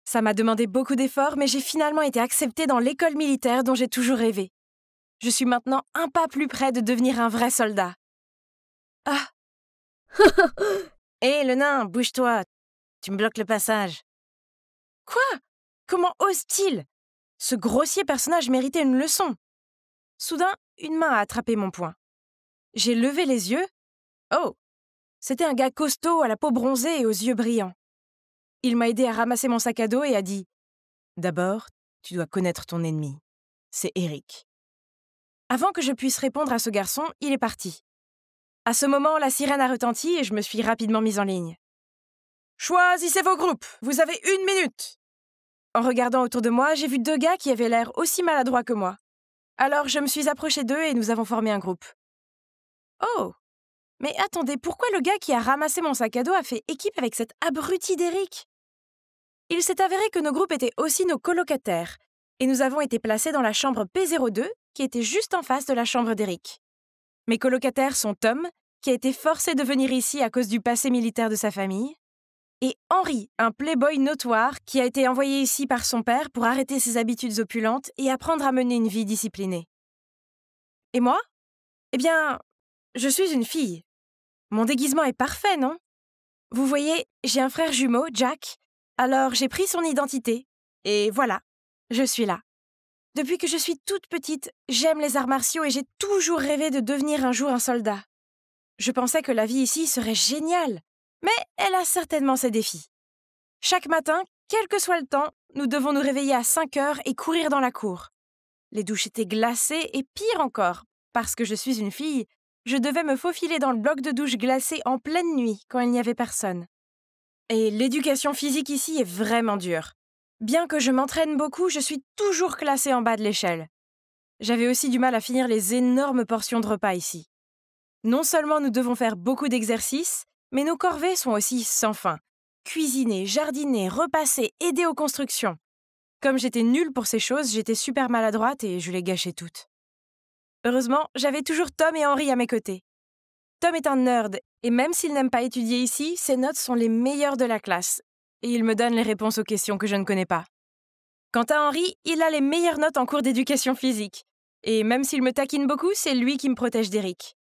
Ça m'a demandé beaucoup d'efforts, mais j'ai finalement été acceptée dans l'école militaire dont j'ai toujours rêvé. Je suis maintenant un pas plus près de devenir un vrai soldat. Ah! Hé, le nain, bouge-toi. Tu me bloques le passage. Quoi? Comment ose-t-il? Ce grossier personnage méritait une leçon. Soudain, une main a attrapé mon poing. J'ai levé les yeux. Oh! C'était un gars costaud à la peau bronzée et aux yeux brillants. Il m'a aidé à ramasser mon sac à dos et a dit « D'abord, tu dois connaître ton ennemi. C'est Eric. » Avant que je puisse répondre à ce garçon, il est parti. À ce moment, la sirène a retenti et je me suis rapidement mise en ligne. « Choisissez vos groupes, vous avez 1 minute !» En regardant autour de moi, j'ai vu 2 gars qui avaient l'air aussi maladroits que moi. Alors je me suis approchée d'eux et nous avons formé un groupe. Oh! Mais attendez, pourquoi le gars qui a ramassé mon sac à dos a fait équipe avec cet abruti d'Eric? Il s'est avéré que nos groupes étaient aussi nos colocataires, et nous avons été placés dans la chambre P02, qui était juste en face de la chambre d'Eric. Mes colocataires sont Tom, qui a été forcé de venir ici à cause du passé militaire de sa famille, et Henry, un playboy notoire qui a été envoyé ici par son père pour arrêter ses habitudes opulentes et apprendre à mener une vie disciplinée. Et moi? Eh bien, je suis une fille. Mon déguisement est parfait, non? Vous voyez, j'ai un frère jumeau, Jack, alors j'ai pris son identité. Et voilà, je suis là. Depuis que je suis toute petite, j'aime les arts martiaux et j'ai toujours rêvé de devenir un jour un soldat. Je pensais que la vie ici serait géniale, mais elle a certainement ses défis. Chaque matin, quel que soit le temps, nous devons nous réveiller à 5 heures et courir dans la cour. Les douches étaient glacées et pire encore, parce que je suis une fille, je devais me faufiler dans le bloc de douche glacé en pleine nuit quand il n'y avait personne. Et l'éducation physique ici est vraiment dure. Bien que je m'entraîne beaucoup, je suis toujours classée en bas de l'échelle. J'avais aussi du mal à finir les énormes portions de repas ici. Non seulement nous devons faire beaucoup d'exercices, mais nos corvées sont aussi sans fin. Cuisiner, jardiner, repasser, aider aux constructions. Comme j'étais nulle pour ces choses, j'étais super maladroite et je les gâchais toutes. Heureusement, j'avais toujours Tom et Henry à mes côtés. Tom est un nerd, et même s'il n'aime pas étudier ici, ses notes sont les meilleures de la classe, et il me donne les réponses aux questions que je ne connais pas. Quant à Henry, il a les meilleures notes en cours d'éducation physique, et même s'il me taquine beaucoup, c'est lui qui me protège d'Eric.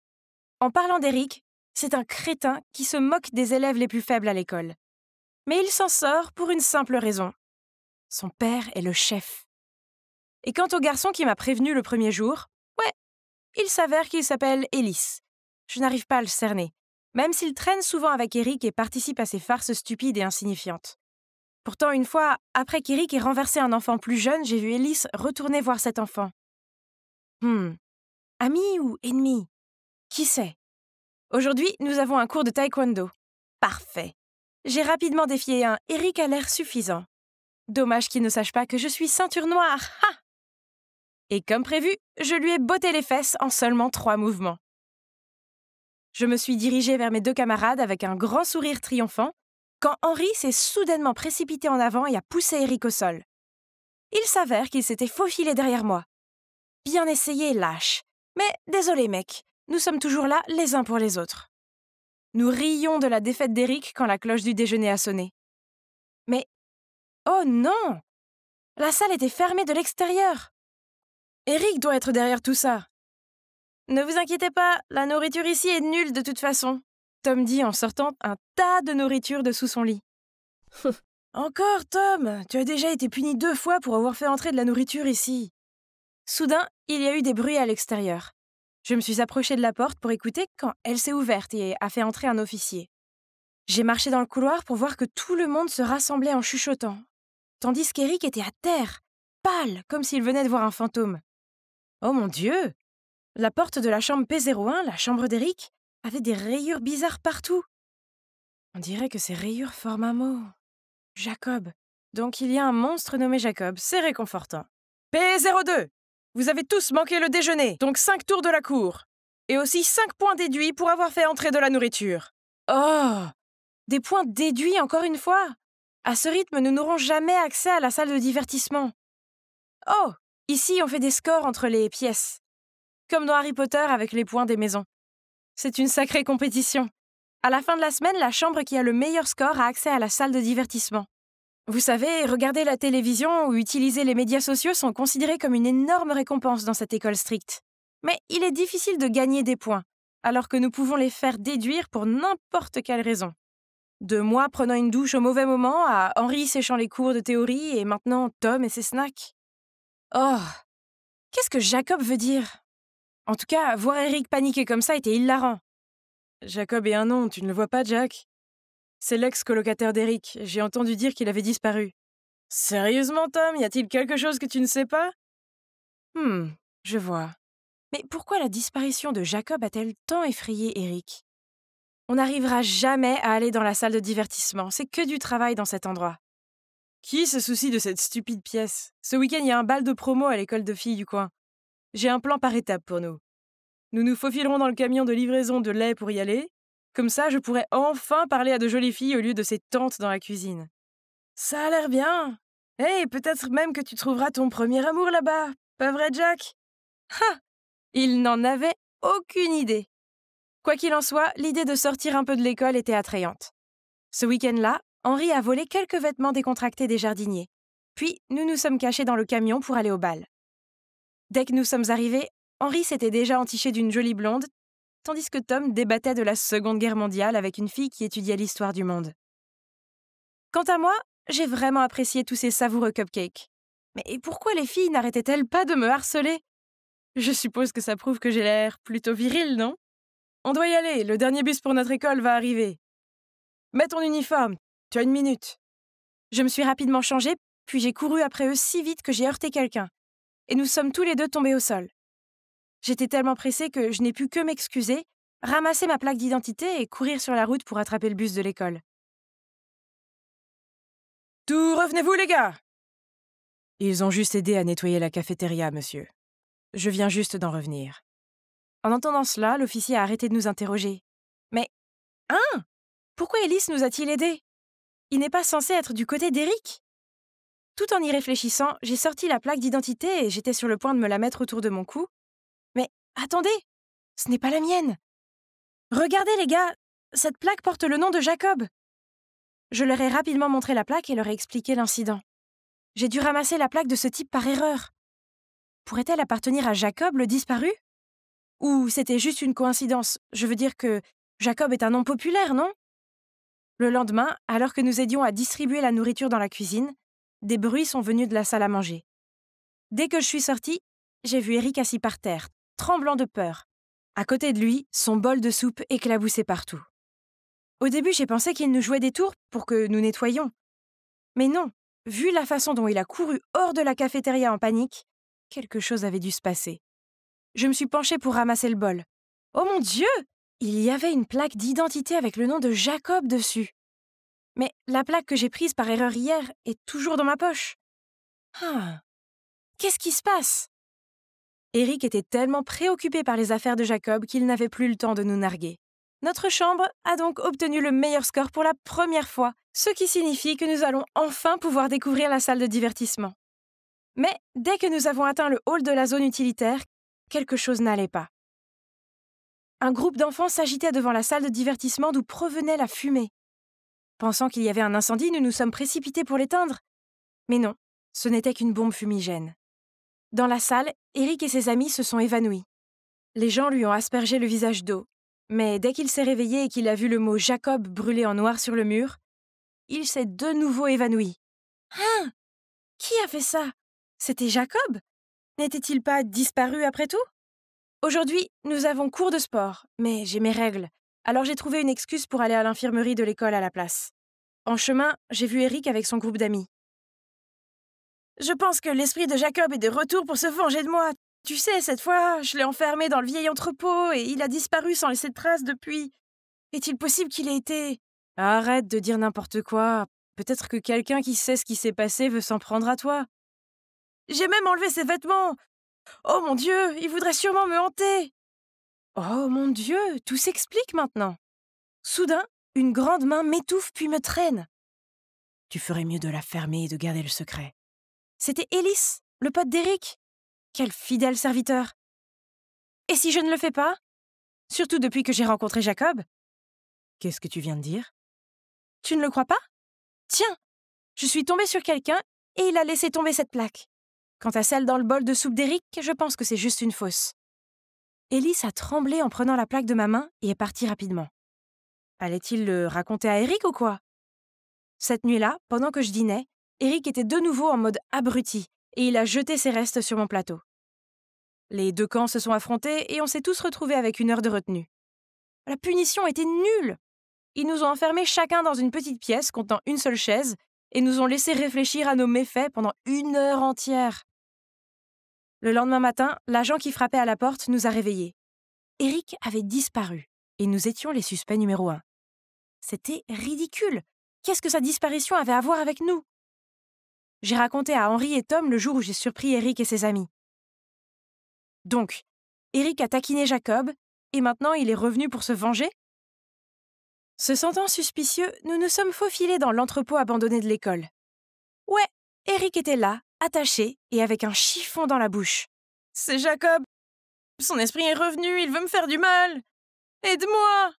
En parlant d'Eric, c'est un crétin qui se moque des élèves les plus faibles à l'école. Mais il s'en sort pour une simple raison. Son père est le chef. Et quant au garçon qui m'a prévenu le premier jour, ouais, il s'avère qu'il s'appelle Ellis. Je n'arrive pas à le cerner, même s'il traîne souvent avec Eric et participe à ces farces stupides et insignifiantes. Pourtant, une fois, après qu'Eric ait renversé un enfant plus jeune, j'ai vu Ellis retourner voir cet enfant. Ami ou ennemi? Qui sait? Aujourd'hui, nous avons un cours de taekwondo. Parfait. J'ai rapidement défié un Eric a l'air suffisant. Dommage qu'il ne sache pas que je suis ceinture noire. Ha! Et comme prévu, je lui ai botté les fesses en seulement 3 mouvements. Je me suis dirigée vers mes 2 camarades avec un grand sourire triomphant, quand Henry s'est soudainement précipité en avant et a poussé Eric au sol. Il s'avère qu'il s'était faufilé derrière moi. Bien essayé, lâche. Mais désolé, mec, nous sommes toujours là les uns pour les autres. Nous rions de la défaite d'Eric quand la cloche du déjeuner a sonné. Mais, oh non! La salle était fermée de l'extérieur. Eric doit être derrière tout ça. Ne vous inquiétez pas, la nourriture ici est nulle de toute façon, Tom dit en sortant un tas de nourriture de sous son lit. Encore, Tom, tu as déjà été puni 2 fois pour avoir fait entrer de la nourriture ici. Soudain, il y a eu des bruits à l'extérieur. Je me suis approchée de la porte pour écouter quand elle s'est ouverte et a fait entrer un officier. J'ai marché dans le couloir pour voir que tout le monde se rassemblait en chuchotant, tandis qu'Eric était à terre, pâle, comme s'il venait de voir un fantôme. Oh mon Dieu! La porte de la chambre P01, la chambre d'Eric, avait des rayures bizarres partout. On dirait que ces rayures forment un mot. Jacob. Donc il y a un monstre nommé Jacob, c'est réconfortant. P02! Vous avez tous manqué le déjeuner, donc 5 tours de la cour. Et aussi 5 points déduits pour avoir fait entrer de la nourriture. Oh! Des points déduits encore une fois? À ce rythme, nous n'aurons jamais accès à la salle de divertissement. Oh! Ici, on fait des scores entre les pièces. Comme dans Harry Potter avec les points des maisons. C'est une sacrée compétition. À la fin de la semaine, la chambre qui a le meilleur score a accès à la salle de divertissement. Vous savez, regarder la télévision ou utiliser les médias sociaux sont considérés comme une énorme récompense dans cette école stricte. Mais il est difficile de gagner des points, alors que nous pouvons les faire déduire pour n'importe quelle raison. De moi prenant une douche au mauvais moment à Henri séchant les cours de théorie et maintenant Tom et ses snacks. Oh, qu'est-ce que Jacob veut dire? En tout cas, voir Eric paniquer comme ça était hilarant. Jacob est un nom, tu ne le vois pas, Jack? C'est l'ex-colocataire d'Eric. J'ai entendu dire qu'il avait disparu. Sérieusement, Tom, y a-t-il quelque chose que tu ne sais pas? Je vois. Mais pourquoi la disparition de Jacob a-t-elle tant effrayé Eric? On n'arrivera jamais à aller dans la salle de divertissement. C'est que du travail dans cet endroit. Qui se soucie de cette stupide pièce? Ce week-end, il y a un bal de promo à l'école de filles du coin. J'ai un plan par étapes pour nous. Nous nous faufilerons dans le camion de livraison de lait pour y aller. Comme ça, je pourrai enfin parler à de jolies filles au lieu de ces tantes dans la cuisine. Ça a l'air bien. Hey, peut-être même que tu trouveras ton premier amour là-bas. Pas vrai, Jack? Ha! Il n'en avait aucune idée. Quoi qu'il en soit, l'idée de sortir un peu de l'école était attrayante. Ce week-end-là, Henri a volé quelques vêtements décontractés des jardiniers. Puis, nous nous sommes cachés dans le camion pour aller au bal. Dès que nous sommes arrivés, Henri s'était déjà entiché d'une jolie blonde, tandis que Tom débattait de la Seconde Guerre mondiale avec une fille qui étudiait l'histoire du monde. Quant à moi, j'ai vraiment apprécié tous ces savoureux cupcakes. Mais pourquoi les filles n'arrêtaient-elles pas de me harceler? Je suppose que ça prouve que j'ai l'air plutôt viril, non? On doit y aller, le dernier bus pour notre école va arriver. Mets ton uniforme, tu as 1 minute. Je me suis rapidement changée, puis j'ai couru après eux si vite que j'ai heurté quelqu'un. Et nous sommes tous les deux tombés au sol. J'étais tellement pressée que je n'ai pu que m'excuser, ramasser ma plaque d'identité et courir sur la route pour attraper le bus de l'école. D'où revenez-vous, les gars? Ils ont juste aidé à nettoyer la cafétéria, monsieur. Je viens juste d'en revenir. En entendant cela, l'officier a arrêté de nous interroger. Mais, pourquoi Ellis nous a-t-il aidés? Il n'est pas censé être du côté d'Eric? Tout en y réfléchissant, j'ai sorti la plaque d'identité et j'étais sur le point de me la mettre autour de mon cou. Mais attendez, ce n'est pas la mienne. Regardez les gars, cette plaque porte le nom de Jacob. Je leur ai rapidement montré la plaque et leur ai expliqué l'incident. J'ai dû ramasser la plaque de ce type par erreur. Pourrait-elle appartenir à Jacob, le disparu? Ou c'était juste une coïncidence? Je veux dire que Jacob est un nom populaire, non? Le lendemain, alors que nous aidions à distribuer la nourriture dans la cuisine, des bruits sont venus de la salle à manger. Dès que je suis sortie, j'ai vu Eric assis par terre, tremblant de peur. À côté de lui, son bol de soupe éclaboussait partout. Au début, j'ai pensé qu'il nous jouait des tours pour que nous nettoyions. Mais non, vu la façon dont il a couru hors de la cafétéria en panique, quelque chose avait dû se passer. Je me suis penchée pour ramasser le bol. Oh mon Dieu! Il y avait une plaque d'identité avec le nom de Jacob dessus. Mais la plaque que j'ai prise par erreur hier est toujours dans ma poche. Qu'est-ce qui se passe? Eric était tellement préoccupé par les affaires de Jacob qu'il n'avait plus le temps de nous narguer. Notre chambre a donc obtenu le meilleur score pour la première fois, ce qui signifie que nous allons enfin pouvoir découvrir la salle de divertissement. Mais dès que nous avons atteint le hall de la zone utilitaire, quelque chose n'allait pas. Un groupe d'enfants s'agitait devant la salle de divertissement d'où provenait la fumée. Pensant qu'il y avait un incendie, nous nous sommes précipités pour l'éteindre. Mais non, ce n'était qu'une bombe fumigène. Dans la salle, Eric et ses amis se sont évanouis. Les gens lui ont aspergé le visage d'eau. Mais dès qu'il s'est réveillé et qu'il a vu le mot Jacob brûlé en noir sur le mur, il s'est de nouveau évanoui. Qui a fait ça? C'était Jacob? N'était-il pas disparu après tout? Aujourd'hui, nous avons cours de sport, mais j'ai mes règles. Alors j'ai trouvé une excuse pour aller à l'infirmerie de l'école à la place. En chemin, j'ai vu Eric avec son groupe d'amis. Je pense que l'esprit de Jacob est de retour pour se venger de moi. Tu sais, cette fois, je l'ai enfermé dans le vieil entrepôt et il a disparu sans laisser de traces depuis. Est-il possible qu'il ait été... Arrête de dire n'importe quoi. Peut-être que quelqu'un qui sait ce qui s'est passé veut s'en prendre à toi. J'ai même enlevé ses vêtements. Oh mon Dieu, il voudrait sûrement me hanter. Oh mon Dieu, tout s'explique maintenant. Soudain, une grande main m'étouffe puis me traîne. Tu ferais mieux de la fermer et de garder le secret. C'était Ellis, le pote d'Eric. Quel fidèle serviteur. Et si je ne le fais pas? Surtout depuis que j'ai rencontré Jacob. Qu'est-ce que tu viens de dire? Tu ne le crois pas? Tiens, Je suis tombée sur quelqu'un et il a laissé tomber cette plaque. Quant à celle dans le bol de soupe d'Eric, je pense que c'est juste une fausse. Ellis a tremblé en prenant la plaque de ma main et est partie rapidement. Allait-il le raconter à Eric ou quoi? Cette nuit-là, pendant que je dînais, Eric était de nouveau en mode abruti et il a jeté ses restes sur mon plateau. Les deux camps se sont affrontés et on s'est tous retrouvés avec 1 heure de retenue. La punition était nulle. Ils nous ont enfermés chacun dans une petite pièce contenant une seule chaise et nous ont laissé réfléchir à nos méfaits pendant 1 heure entière. Le lendemain matin, l'agent qui frappait à la porte nous a réveillés. Eric avait disparu et nous étions les suspects numéro 1. C'était ridicule. Qu'est-ce que sa disparition avait à voir avec nous? J'ai raconté à Henri et Tom le jour où j'ai surpris Eric et ses amis. Donc, Eric a taquiné Jacob et maintenant il est revenu pour se venger? Se sentant suspicieux, nous nous sommes faufilés dans l'entrepôt abandonné de l'école. Ouais, Eric était là, attaché et avec un chiffon dans la bouche. « C'est Jacob! Son esprit est revenu, il veut me faire du mal! Aide-moi !»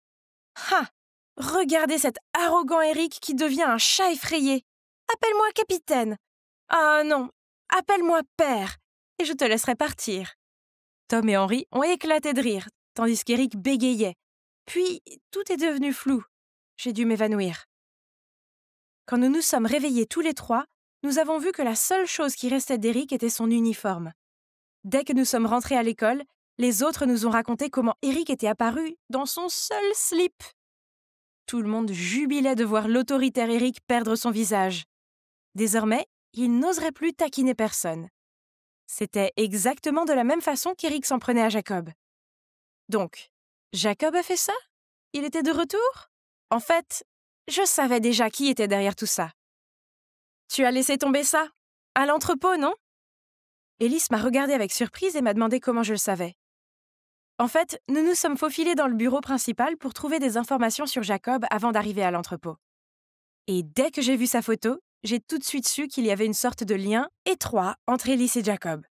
Ha! Regardez cet arrogant Eric qui devient un chat effrayé. « Appelle-moi capitaine! » « Ah non, appelle-moi père, et je te laisserai partir. » Tom et Henri ont éclaté de rire, tandis qu'Eric bégayait. Puis, tout est devenu flou. J'ai dû m'évanouir. Quand nous nous sommes réveillés tous les trois, nous avons vu que la seule chose qui restait d'Eric était son uniforme. Dès que nous sommes rentrés à l'école, les autres nous ont raconté comment Eric était apparu dans son seul slip. Tout le monde jubilait de voir l'autoritaire Eric perdre son visage. Désormais, il n'oserait plus taquiner personne. C'était exactement de la même façon qu'Eric s'en prenait à Jacob. Donc, Jacob a fait ça? Il était de retour? En fait, je savais déjà qui était derrière tout ça. Tu as laissé tomber ça? À l'entrepôt, non? Ellis m'a regardée avec surprise et m'a demandé comment je le savais. En fait, nous nous sommes faufilés dans le bureau principal pour trouver des informations sur Jacob avant d'arriver à l'entrepôt. Et dès que j'ai vu sa photo, j'ai tout de suite su qu'il y avait une sorte de lien étroit entre Ellis et Jacob.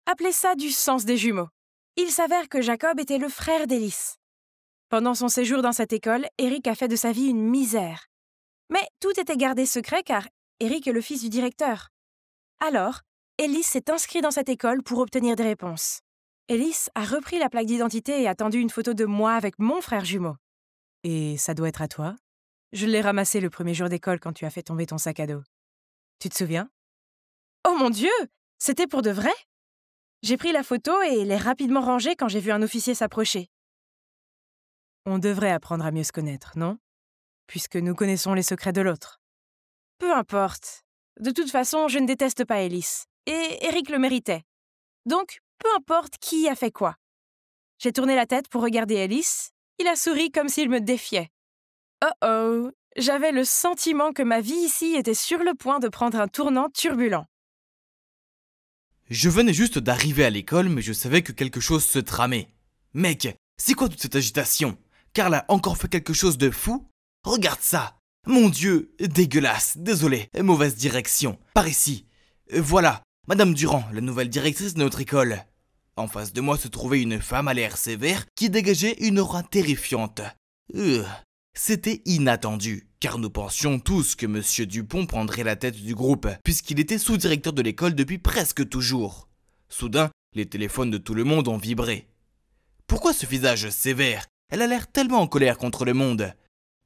Appelez ça du sens des jumeaux. Il s'avère que Jacob était le frère d'Ellis. Pendant son séjour dans cette école, Eric a fait de sa vie une misère. Mais tout était gardé secret car Eric est le fils du directeur. Alors, Ellis s'est inscrit dans cette école pour obtenir des réponses. Ellis a repris la plaque d'identité et a tendu une photo de moi avec mon frère jumeau. « Et ça doit être à toi? Je l'ai ramassé le premier jour d'école quand tu as fait tomber ton sac à dos. Tu te souviens? » Oh mon Dieu! C'était pour de vrai? J'ai pris la photo et l'ai rapidement rangée quand j'ai vu un officier s'approcher. On devrait apprendre à mieux se connaître, non? Puisque nous connaissons les secrets de l'autre. Peu importe. De toute façon, je ne déteste pas Ellis. Et Eric le méritait. Donc, peu importe qui a fait quoi. J'ai tourné la tête pour regarder Ellis. Il a souri comme s'il me défiait. Oh oh! J'avais le sentiment que ma vie ici était sur le point de prendre un tournant turbulent. Je venais juste d'arriver à l'école, mais je savais que quelque chose se tramait. Mec, c'est quoi toute cette agitation? Karl a encore fait quelque chose de fou? Regarde ça! Mon Dieu, dégueulasse, désolé, mauvaise direction. Par ici. Voilà, Madame Durand, la nouvelle directrice de notre école. En face de moi se trouvait une femme à l'air sévère qui dégageait une aura terrifiante. C'était inattendu, car nous pensions tous que Monsieur Dupont prendrait la tête du groupe, puisqu'il était sous-directeur de l'école depuis presque toujours. Soudain, les téléphones de tout le monde ont vibré. Pourquoi ce visage sévère? Elle a l'air tellement en colère contre le monde.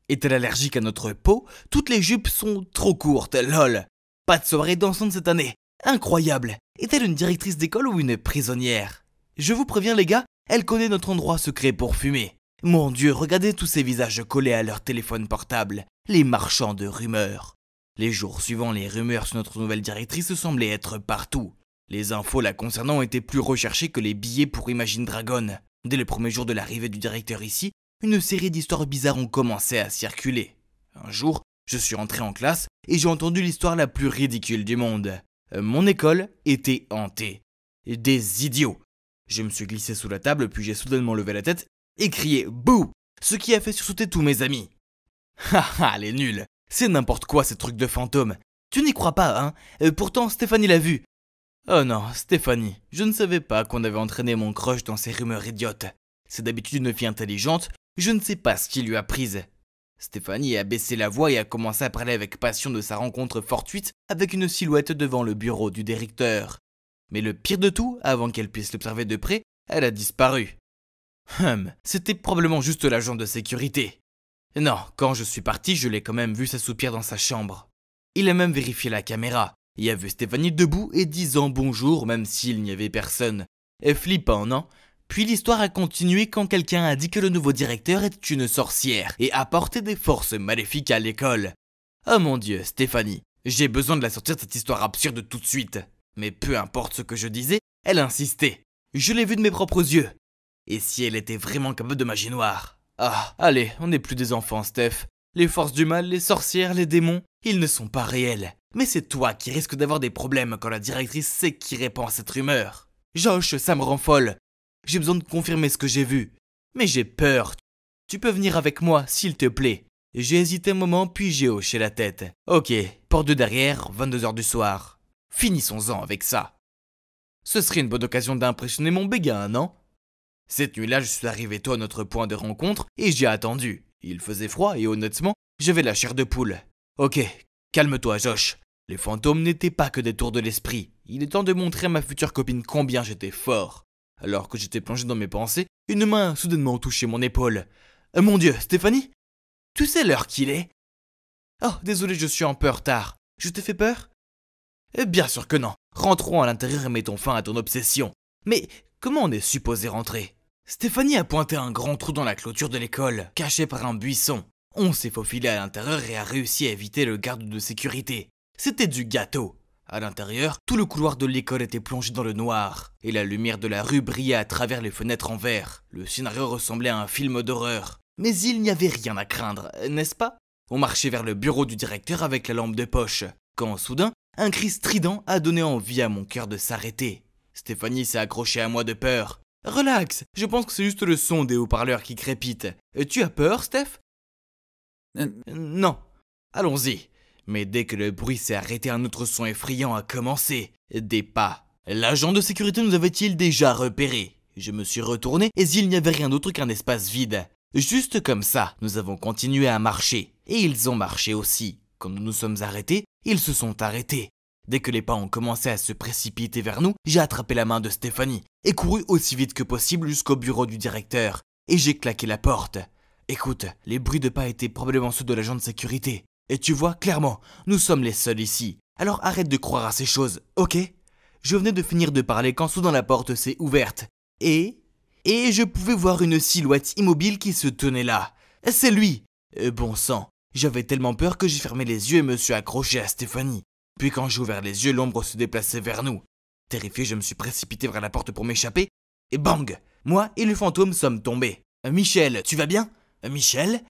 Est-elle allergique à notre peau? Toutes les jupes sont trop courtes, lol. Pas de soirée dansante cette année. Incroyable. Est-elle une directrice d'école ou une prisonnière? Je vous préviens les gars, elle connaît notre endroit secret pour fumer. Mon Dieu, regardez tous ces visages collés à leur téléphone portable, les marchands de rumeurs. Les jours suivants, les rumeurs sur notre nouvelle directrice semblaient être partout. Les infos la concernant étaient plus recherchées que les billets pour Imagine Dragon. Dès le premier jour de l'arrivée du directeur ici, une série d'histoires bizarres ont commencé à circuler. Un jour, je suis entré en classe et j'ai entendu l'histoire la plus ridicule du monde. Mon école était hantée. Des idiots. Je me suis glissé sous la table puis j'ai soudainement levé la tête et crié « Bouh !» ce qui a fait sursauter tous mes amis. Haha, les nuls. C'est n'importe quoi ces trucs de fantômes. Tu n'y crois pas, hein? Pourtant, Stéphanie l'a vu. Oh non, Stéphanie, je ne savais pas qu'on avait entraîné mon crush dans ces rumeurs idiotes. C'est d'habitude une fille intelligente, je ne sais pas ce qui lui a prise. Stéphanie a baissé la voix et a commencé à parler avec passion de sa rencontre fortuite avec une silhouette devant le bureau du directeur. Mais le pire de tout, avant qu'elle puisse l'observer de près, elle a disparu. C'était probablement juste l'agent de sécurité. Non, quand je suis parti, je l'ai quand même vu s'assoupir dans sa chambre. Il a même vérifié la caméra, et a vu Stéphanie debout et disant bonjour même s'il n'y avait personne. Et flippant, non? Puis l'histoire a continué quand quelqu'un a dit que le nouveau directeur était une sorcière et apportait des forces maléfiques à l'école. Oh mon Dieu, Stéphanie, j'ai besoin de la sortir de cette histoire absurde tout de suite. Mais peu importe ce que je disais, elle insistait. Je l'ai vue de mes propres yeux. Et si elle était vraiment capable de magie noire? Ah, allez, on n'est plus des enfants, Steph. Les forces du mal, les sorcières, les démons, ils ne sont pas réels. Mais c'est toi qui risques d'avoir des problèmes quand la directrice sait qui répand à cette rumeur. Josh, ça me rend folle. J'ai besoin de confirmer ce que j'ai vu. Mais j'ai peur. Tu peux venir avec moi, s'il te plaît. J'ai hésité un moment, puis j'ai hoché la tête. Ok, porte de derrière, 22h du soir. Finissons-en avec ça. Ce serait une bonne occasion d'impressionner mon béguin, non? Cette nuit-là, je suis arrivé tôt à notre point de rencontre et j'ai attendu. Il faisait froid et honnêtement, j'avais la chair de poule. Ok, calme-toi, Josh. Les fantômes n'étaient pas que des tours de l'esprit. Il est temps de montrer à ma future copine combien j'étais fort. Alors que j'étais plongé dans mes pensées, une main a soudainement touché mon épaule. Mon Dieu, Stéphanie? Tu sais l'heure qu'il est? Oh, désolé, je suis un peu en retard. Je t'ai fait peur? Bien sûr que non. Rentrons à l'intérieur et mettons fin à ton obsession. Mais comment on est supposé rentrer? Stéphanie a pointé un grand trou dans la clôture de l'école, caché par un buisson. On s'est faufilé à l'intérieur et a réussi à éviter le garde de sécurité. C'était du gâteau. À l'intérieur, tout le couloir de l'école était plongé dans le noir, et la lumière de la rue brillait à travers les fenêtres en verre. Le scénario ressemblait à un film d'horreur. Mais il n'y avait rien à craindre, n'est-ce pas? On marchait vers le bureau du directeur avec la lampe de poche, quand soudain, un cri strident a donné envie à mon cœur de s'arrêter. Stéphanie s'est accrochée à moi de peur. Relax, je pense que c'est juste le son des haut-parleurs qui crépite. Tu as peur, Steph? Non. Allons-y. Mais dès que le bruit s'est arrêté, un autre son effrayant a commencé. Des pas. L'agent de sécurité nous avait-il déjà repérés? Je me suis retourné et il n'y avait rien d'autre qu'un espace vide. Juste comme ça, nous avons continué à marcher. Et ils ont marché aussi. Quand nous nous sommes arrêtés, ils se sont arrêtés. Dès que les pas ont commencé à se précipiter vers nous, j'ai attrapé la main de Stéphanie et couru aussi vite que possible jusqu'au bureau du directeur. Et j'ai claqué la porte. Écoute, les bruits de pas étaient probablement ceux de l'agent de sécurité. Et tu vois, clairement, nous sommes les seuls ici. Alors arrête de croire à ces choses, ok? Je venais de finir de parler quand soudain la porte s'est ouverte. Et je pouvais voir une silhouette immobile qui se tenait là. C'est lui! Bon sang, j'avais tellement peur que j'ai fermé les yeux et me suis accroché à Stéphanie. Puis quand j'ai ouvert les yeux, l'ombre se déplaçait vers nous. Terrifié, je me suis précipité vers la porte pour m'échapper. Et bang! Moi et le fantôme sommes tombés. Michel, tu vas bien? Michel?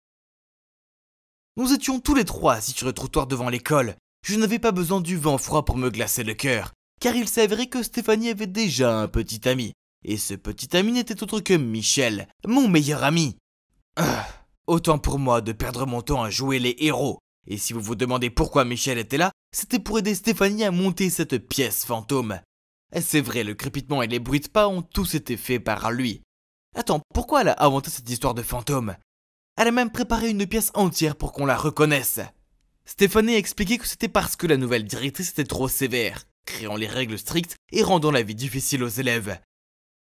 Nous étions tous les trois assis sur le trottoir devant l'école. Je n'avais pas besoin du vent froid pour me glacer le cœur, car il s'avérait que Stéphanie avait déjà un petit ami. Et ce petit ami n'était autre que Michel, mon meilleur ami. Autant pour moi de perdre mon temps à jouer les héros. Et si vous vous demandez pourquoi Michel était là, c'était pour aider Stéphanie à monter cette pièce fantôme. C'est vrai, le crépitement et les bruits de pas ont tous été faits par lui. Attends, pourquoi elle a inventé cette histoire de fantôme? Elle a même préparé une pièce entière pour qu'on la reconnaisse. Stéphanie a expliqué que c'était parce que la nouvelle directrice était trop sévère, créant les règles strictes et rendant la vie difficile aux élèves.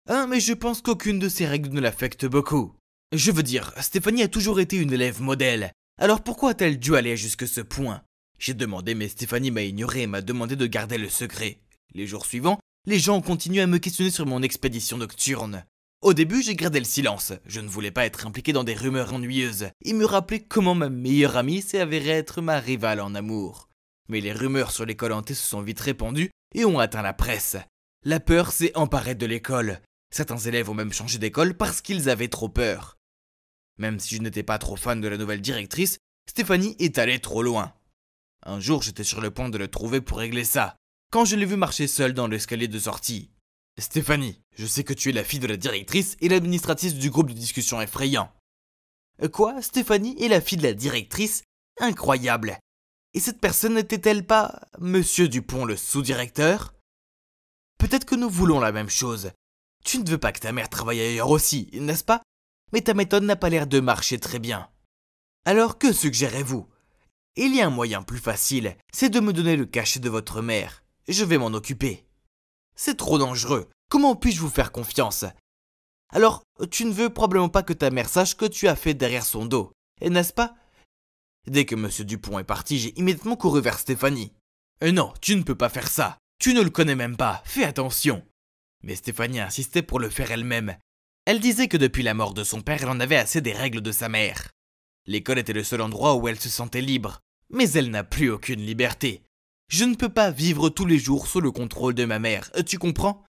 Mais je pense qu'aucune de ces règles ne l'affecte beaucoup. Je veux dire, Stéphanie a toujours été une élève modèle. Alors pourquoi a-t-elle dû aller jusque ce point? J'ai demandé, mais Stéphanie m'a ignoré et m'a demandé de garder le secret. Les jours suivants, les gens ont continué à me questionner sur mon expédition nocturne. Au début, j'ai gardé le silence. Je ne voulais pas être impliqué dans des rumeurs ennuyeuses et me rappeler comment ma meilleure amie s'est avérée être ma rivale en amour. Mais les rumeurs sur l'école hantée se sont vite répandues et ont atteint la presse. La peur s'est emparée de l'école. Certains élèves ont même changé d'école parce qu'ils avaient trop peur. Même si je n'étais pas trop fan de la nouvelle directrice, Stéphanie est allée trop loin. Un jour, j'étais sur le point de le trouver pour régler ça, quand je l'ai vu marcher seul dans l'escalier de sortie. Stéphanie, je sais que tu es la fille de la directrice et l'administratrice du groupe de discussion effrayant. Quoi? Stéphanie est la fille de la directrice? Incroyable! Et cette personne n'était-elle pas Monsieur Dupont, le sous-directeur? Peut-être que nous voulons la même chose. Tu ne veux pas que ta mère travaille ailleurs aussi, n'est-ce pas? Mais ta méthode n'a pas l'air de marcher très bien. Alors que suggérez-vous? Il y a un moyen plus facile, c'est de me donner le cachet de votre mère. Je vais m'en occuper. C'est trop dangereux. Comment puis-je vous faire confiance? Alors, tu ne veux probablement pas que ta mère sache que tu as fait derrière son dos, n'est-ce pas? Dès que Monsieur Dupont est parti, j'ai immédiatement couru vers Stéphanie. Non, tu ne peux pas faire ça. Tu ne le connais même pas. Fais attention. Mais Stéphanie insistait pour le faire elle-même. Elle disait que depuis la mort de son père, elle en avait assez des règles de sa mère. L'école était le seul endroit où elle se sentait libre. Mais elle n'a plus aucune liberté. Je ne peux pas vivre tous les jours sous le contrôle de ma mère, tu comprends?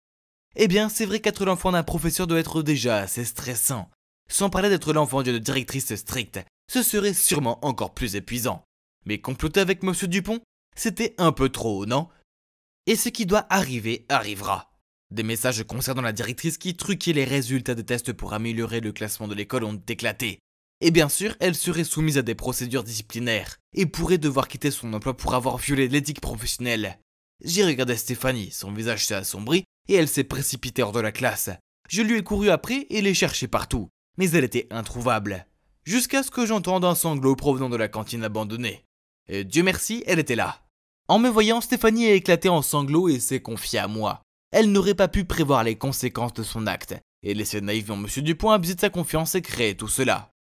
Eh bien, c'est vrai qu'être l'enfant d'un professeur doit être déjà assez stressant. Sans parler d'être l'enfant d'une directrice stricte, ce serait sûrement encore plus épuisant. Mais comploter avec Monsieur Dupont, c'était un peu trop, non? Et ce qui doit arriver, arrivera. Des messages concernant la directrice qui truquait les résultats des tests pour améliorer le classement de l'école ont éclaté. Et bien sûr, elle serait soumise à des procédures disciplinaires et pourrait devoir quitter son emploi pour avoir violé l'éthique professionnelle. J'ai regardé Stéphanie, son visage s'est assombri et elle s'est précipitée hors de la classe. Je lui ai couru après et l'ai cherchée partout, mais elle était introuvable. Jusqu'à ce que j'entende un sanglot provenant de la cantine abandonnée. Et Dieu merci, elle était là. En me voyant, Stéphanie a éclaté en sanglots et s'est confiée à moi. Elle n'aurait pas pu prévoir les conséquences de son acte et laisser naïvement Monsieur Dupont abuser de sa confiance et créer tout cela.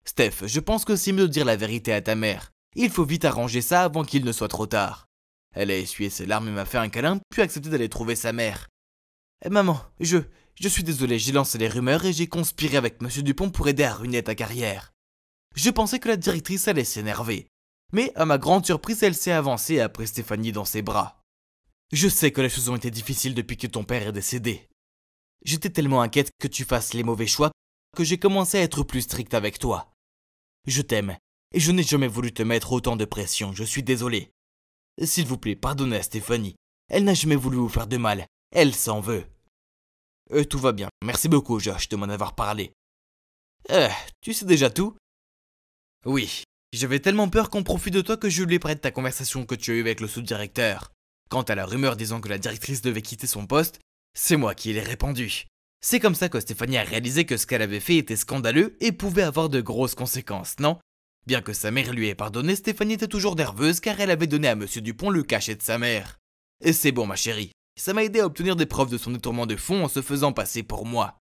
Steph, je pense que c'est mieux de dire la vérité à ta mère. Il faut vite arranger ça avant qu'il ne soit trop tard. Elle a essuyé ses larmes et m'a fait un câlin, puis accepté d'aller trouver sa mère. Maman, je suis désolé, j'ai lancé les rumeurs et j'ai conspiré avec Monsieur Dupont pour aider à ruiner ta carrière. Je pensais que la directrice allait s'énerver. Mais à ma grande surprise, elle s'est avancée et a pris Stéphanie dans ses bras. Je sais que les choses ont été difficiles depuis que ton père est décédé. J'étais tellement inquiète que tu fasses les mauvais choix que j'ai commencé à être plus stricte avec toi. Je t'aime, et je n'ai jamais voulu te mettre autant de pression, je suis désolé. S'il vous plaît, pardonnez à Stéphanie. Elle n'a jamais voulu vous faire de mal, elle s'en veut. Tout va bien, merci beaucoup Josh de m'en avoir parlé. Tu sais déjà tout? Oui, j'avais tellement peur qu'on profite de toi que je lui prête ta conversation que tu as eue avec le sous-directeur. Quant à la rumeur disant que la directrice devait quitter son poste, c'est moi qui l'ai répandue. C'est comme ça que Stéphanie a réalisé que ce qu'elle avait fait était scandaleux et pouvait avoir de grosses conséquences, non? Bien que sa mère lui ait pardonné, Stéphanie était toujours nerveuse car elle avait donné à Monsieur Dupont le cachet de sa mère. Et c'est bon ma chérie, ça m'a aidé à obtenir des preuves de son détournement de fonds en se faisant passer pour moi.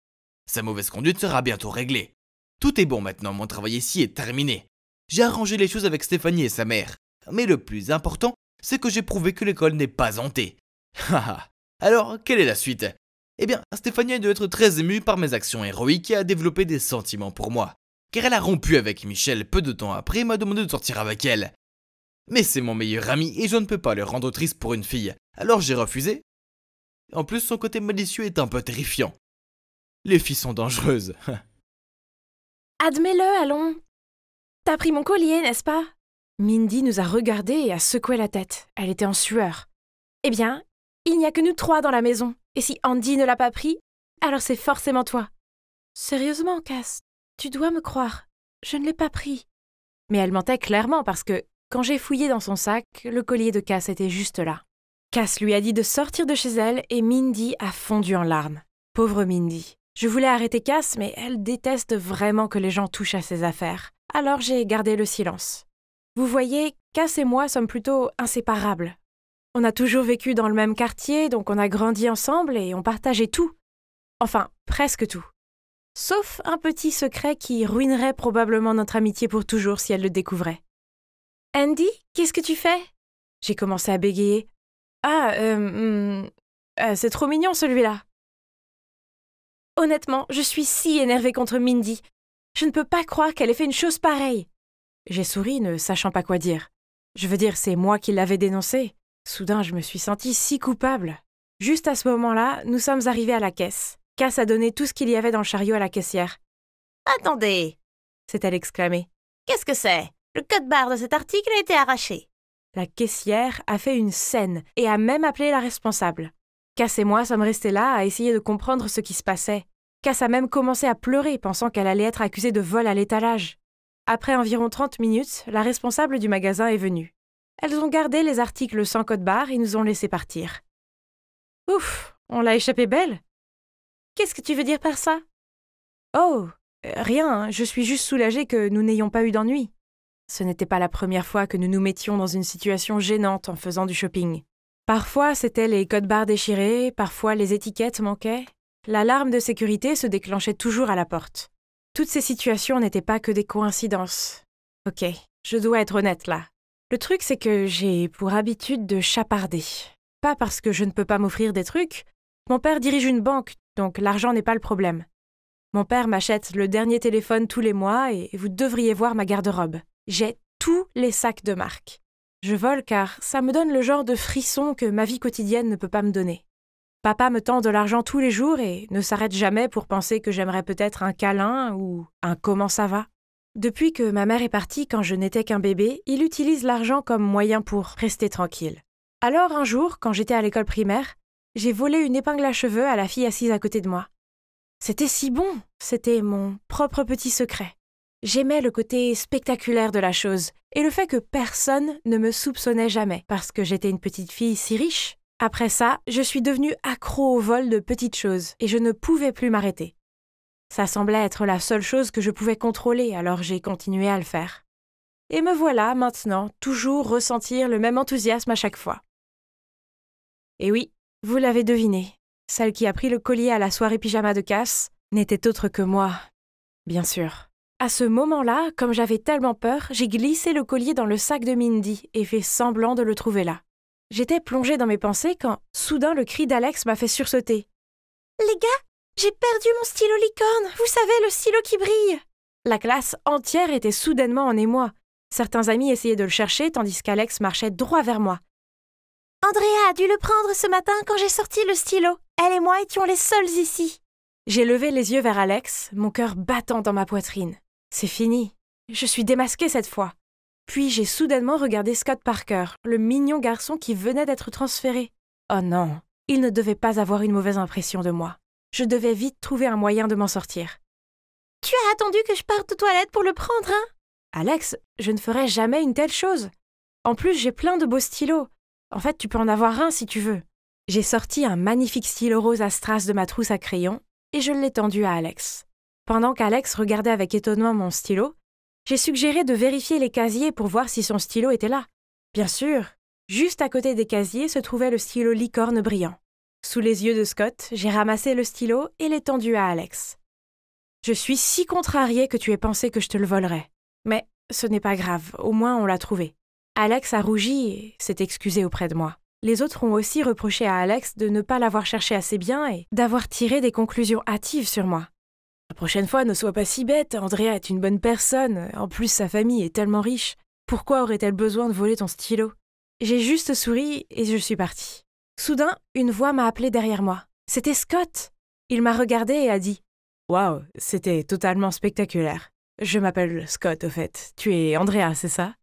Sa mauvaise conduite sera bientôt réglée. Tout est bon maintenant, mon travail ici est terminé. J'ai arrangé les choses avec Stéphanie et sa mère. Mais le plus important, c'est que j'ai prouvé que l'école n'est pas hantée. Haha. Alors, quelle est la suite? Eh bien, Stéphanie doit être très émue par mes actions héroïques et a développé des sentiments pour moi. Car elle a rompu avec Michel peu de temps après et m'a demandé de sortir avec elle. Mais c'est mon meilleur ami et je ne peux pas le rendre triste pour une fille, alors j'ai refusé. En plus, son côté malicieux est un peu terrifiant. Les filles sont dangereuses. Admets-le, allons. T'as pris mon collier, n'est-ce pas? Mindy nous a regardés et a secoué la tête. Elle était en sueur. Eh bien, il n'y a que nous trois dans la maison. Et si Andy ne l'a pas pris, alors c'est forcément toi. Sérieusement, Cass, tu dois me croire. Je ne l'ai pas pris. Mais elle mentait clairement parce que, quand j'ai fouillé dans son sac, le collier de Cass était juste là. Cass lui a dit de sortir de chez elle et Mindy a fondu en larmes. Pauvre Mindy. Je voulais arrêter Cass, mais elle déteste vraiment que les gens touchent à ses affaires. Alors j'ai gardé le silence. Vous voyez, Cass et moi sommes plutôt inséparables. On a toujours vécu dans le même quartier, donc on a grandi ensemble et on partageait tout. Enfin, presque tout. Sauf un petit secret qui ruinerait probablement notre amitié pour toujours si elle le découvrait. « Andy, qu'est-ce que tu fais ?» J'ai commencé à bégayer. « c'est trop mignon celui-là. » Honnêtement, je suis si énervée contre Mindy. Je ne peux pas croire qu'elle ait fait une chose pareille. J'ai souri, ne sachant pas quoi dire. Je veux dire, c'est moi qui l'avais dénoncée. Soudain, je me suis sentie si coupable. Juste à ce moment-là, nous sommes arrivés à la caisse. Cass a donné tout ce qu'il y avait dans le chariot à la caissière. « Attendez !» s'est-elle exclamée. « Qu'est-ce que c'est ? Le code-barre de cet article a été arraché. » La caissière a fait une scène et a même appelé la responsable. Cass et moi sommes restés là à essayer de comprendre ce qui se passait. Cass a même commencé à pleurer, pensant qu'elle allait être accusée de vol à l'étalage. Après environ 30 minutes, la responsable du magasin est venue. Elles ont gardé les articles sans code-barre et nous ont laissé partir. Ouf, on l'a échappé belle. Qu'est-ce que tu veux dire par ça? Oh, rien, je suis juste soulagée que nous n'ayons pas eu d'ennui. Ce n'était pas la première fois que nous nous mettions dans une situation gênante en faisant du shopping. Parfois, c'était les codes barres déchirés, parfois les étiquettes manquaient. L'alarme de sécurité se déclenchait toujours à la porte. Toutes ces situations n'étaient pas que des coïncidences. Ok, je dois être honnête là. Le truc, c'est que j'ai pour habitude de chaparder. Pas parce que je ne peux pas m'offrir des trucs. Mon père dirige une banque, donc l'argent n'est pas le problème. Mon père m'achète le dernier téléphone tous les mois et vous devriez voir ma garde-robe. J'ai tous les sacs de marque. Je vole car ça me donne le genre de frisson que ma vie quotidienne ne peut pas me donner. Papa me tend de l'argent tous les jours et ne s'arrête jamais pour penser que j'aimerais peut-être un câlin ou un comment ça va. Depuis que ma mère est partie quand je n'étais qu'un bébé, il utilise l'argent comme moyen pour rester tranquille. Alors un jour, quand j'étais à l'école primaire, j'ai volé une épingle à cheveux à la fille assise à côté de moi. C'était si bon, c'était mon propre petit secret. J'aimais le côté spectaculaire de la chose et le fait que personne ne me soupçonnait jamais parce que j'étais une petite fille si riche. Après ça, je suis devenue accro au vol de petites choses et je ne pouvais plus m'arrêter. Ça semblait être la seule chose que je pouvais contrôler, alors j'ai continué à le faire. Et me voilà maintenant, toujours ressentir le même enthousiasme à chaque fois. Et oui, vous l'avez deviné, celle qui a pris le collier à la soirée pyjama de Cass n'était autre que moi, bien sûr. À ce moment-là, comme j'avais tellement peur, j'ai glissé le collier dans le sac de Mindy et fait semblant de le trouver là. J'étais plongée dans mes pensées quand, soudain, le cri d'Alex m'a fait sursauter. « Les gars, j'ai perdu mon stylo licorne, vous savez, le stylo qui brille !» La classe entière était soudainement en émoi. Certains amis essayaient de le chercher tandis qu'Alex marchait droit vers moi. « Andrea a dû le prendre ce matin quand j'ai sorti le stylo. Elle et moi étions les seuls ici. » J'ai levé les yeux vers Alex, mon cœur battant dans ma poitrine. C'est fini. Je suis démasquée cette fois. Puis j'ai soudainement regardé Scott Parker, le mignon garçon qui venait d'être transféré. Oh non, il ne devait pas avoir une mauvaise impression de moi. Je devais vite trouver un moyen de m'en sortir. « Tu as attendu que je parte aux toilettes pour le prendre, hein ?» « Alex, je ne ferai jamais une telle chose. En plus, j'ai plein de beaux stylos. En fait, tu peux en avoir un si tu veux. » J'ai sorti un magnifique stylo rose à strass de ma trousse à crayons et je l'ai tendu à Alex. Pendant qu'Alex regardait avec étonnement mon stylo, j'ai suggéré de vérifier les casiers pour voir si son stylo était là. Bien sûr, juste à côté des casiers se trouvait le stylo licorne brillant. Sous les yeux de Scott, j'ai ramassé le stylo et l'ai tendu à Alex. « Je suis si contrariée que tu aies pensé que je te le volerais. Mais ce n'est pas grave, au moins on l'a trouvé. » Alex a rougi et s'est excusé auprès de moi. Les autres ont aussi reproché à Alex de ne pas l'avoir cherché assez bien et d'avoir tiré des conclusions hâtives sur moi. « La prochaine fois, ne sois pas si bête, Andrea est une bonne personne, en plus sa famille est tellement riche. Pourquoi aurait-elle besoin de voler ton stylo ?» J'ai juste souri et je suis partie. Soudain, une voix m'a appelée derrière moi. C'était Scott. Il m'a regardée et a dit « Waouh, c'était totalement spectaculaire. Je m'appelle Scott, au fait. Tu es Andrea, c'est ça ? »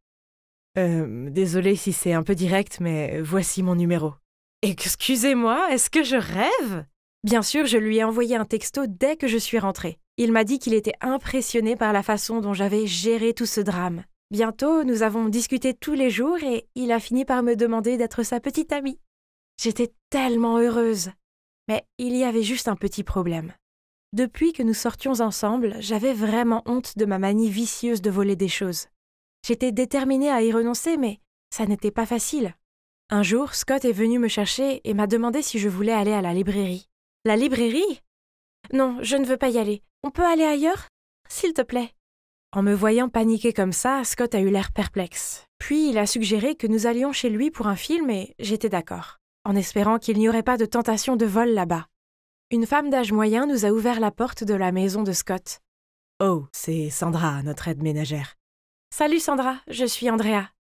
Désolée si c'est un peu direct, mais voici mon numéro. Excusez-moi, est-ce que je rêve ? Bien sûr, je lui ai envoyé un texto dès que je suis rentrée. Il m'a dit qu'il était impressionné par la façon dont j'avais géré tout ce drame. Bientôt, nous avons discuté tous les jours et il a fini par me demander d'être sa petite amie. J'étais tellement heureuse. Mais il y avait juste un petit problème. Depuis que nous sortions ensemble, j'avais vraiment honte de ma manie vicieuse de voler des choses. J'étais déterminée à y renoncer, mais ça n'était pas facile. Un jour, Scott est venu me chercher et m'a demandé si je voulais aller à la librairie. « La librairie ? Non, je ne veux pas y aller. On peut aller ailleurs ? S'il te plaît. » En me voyant paniquer comme ça, Scott a eu l'air perplexe. Puis il a suggéré que nous allions chez lui pour un film et j'étais d'accord, en espérant qu'il n'y aurait pas de tentation de vol là-bas. Une femme d'âge moyen nous a ouvert la porte de la maison de Scott. « Oh, c'est Sandra, notre aide ménagère. »« Salut Sandra, je suis Andrea. »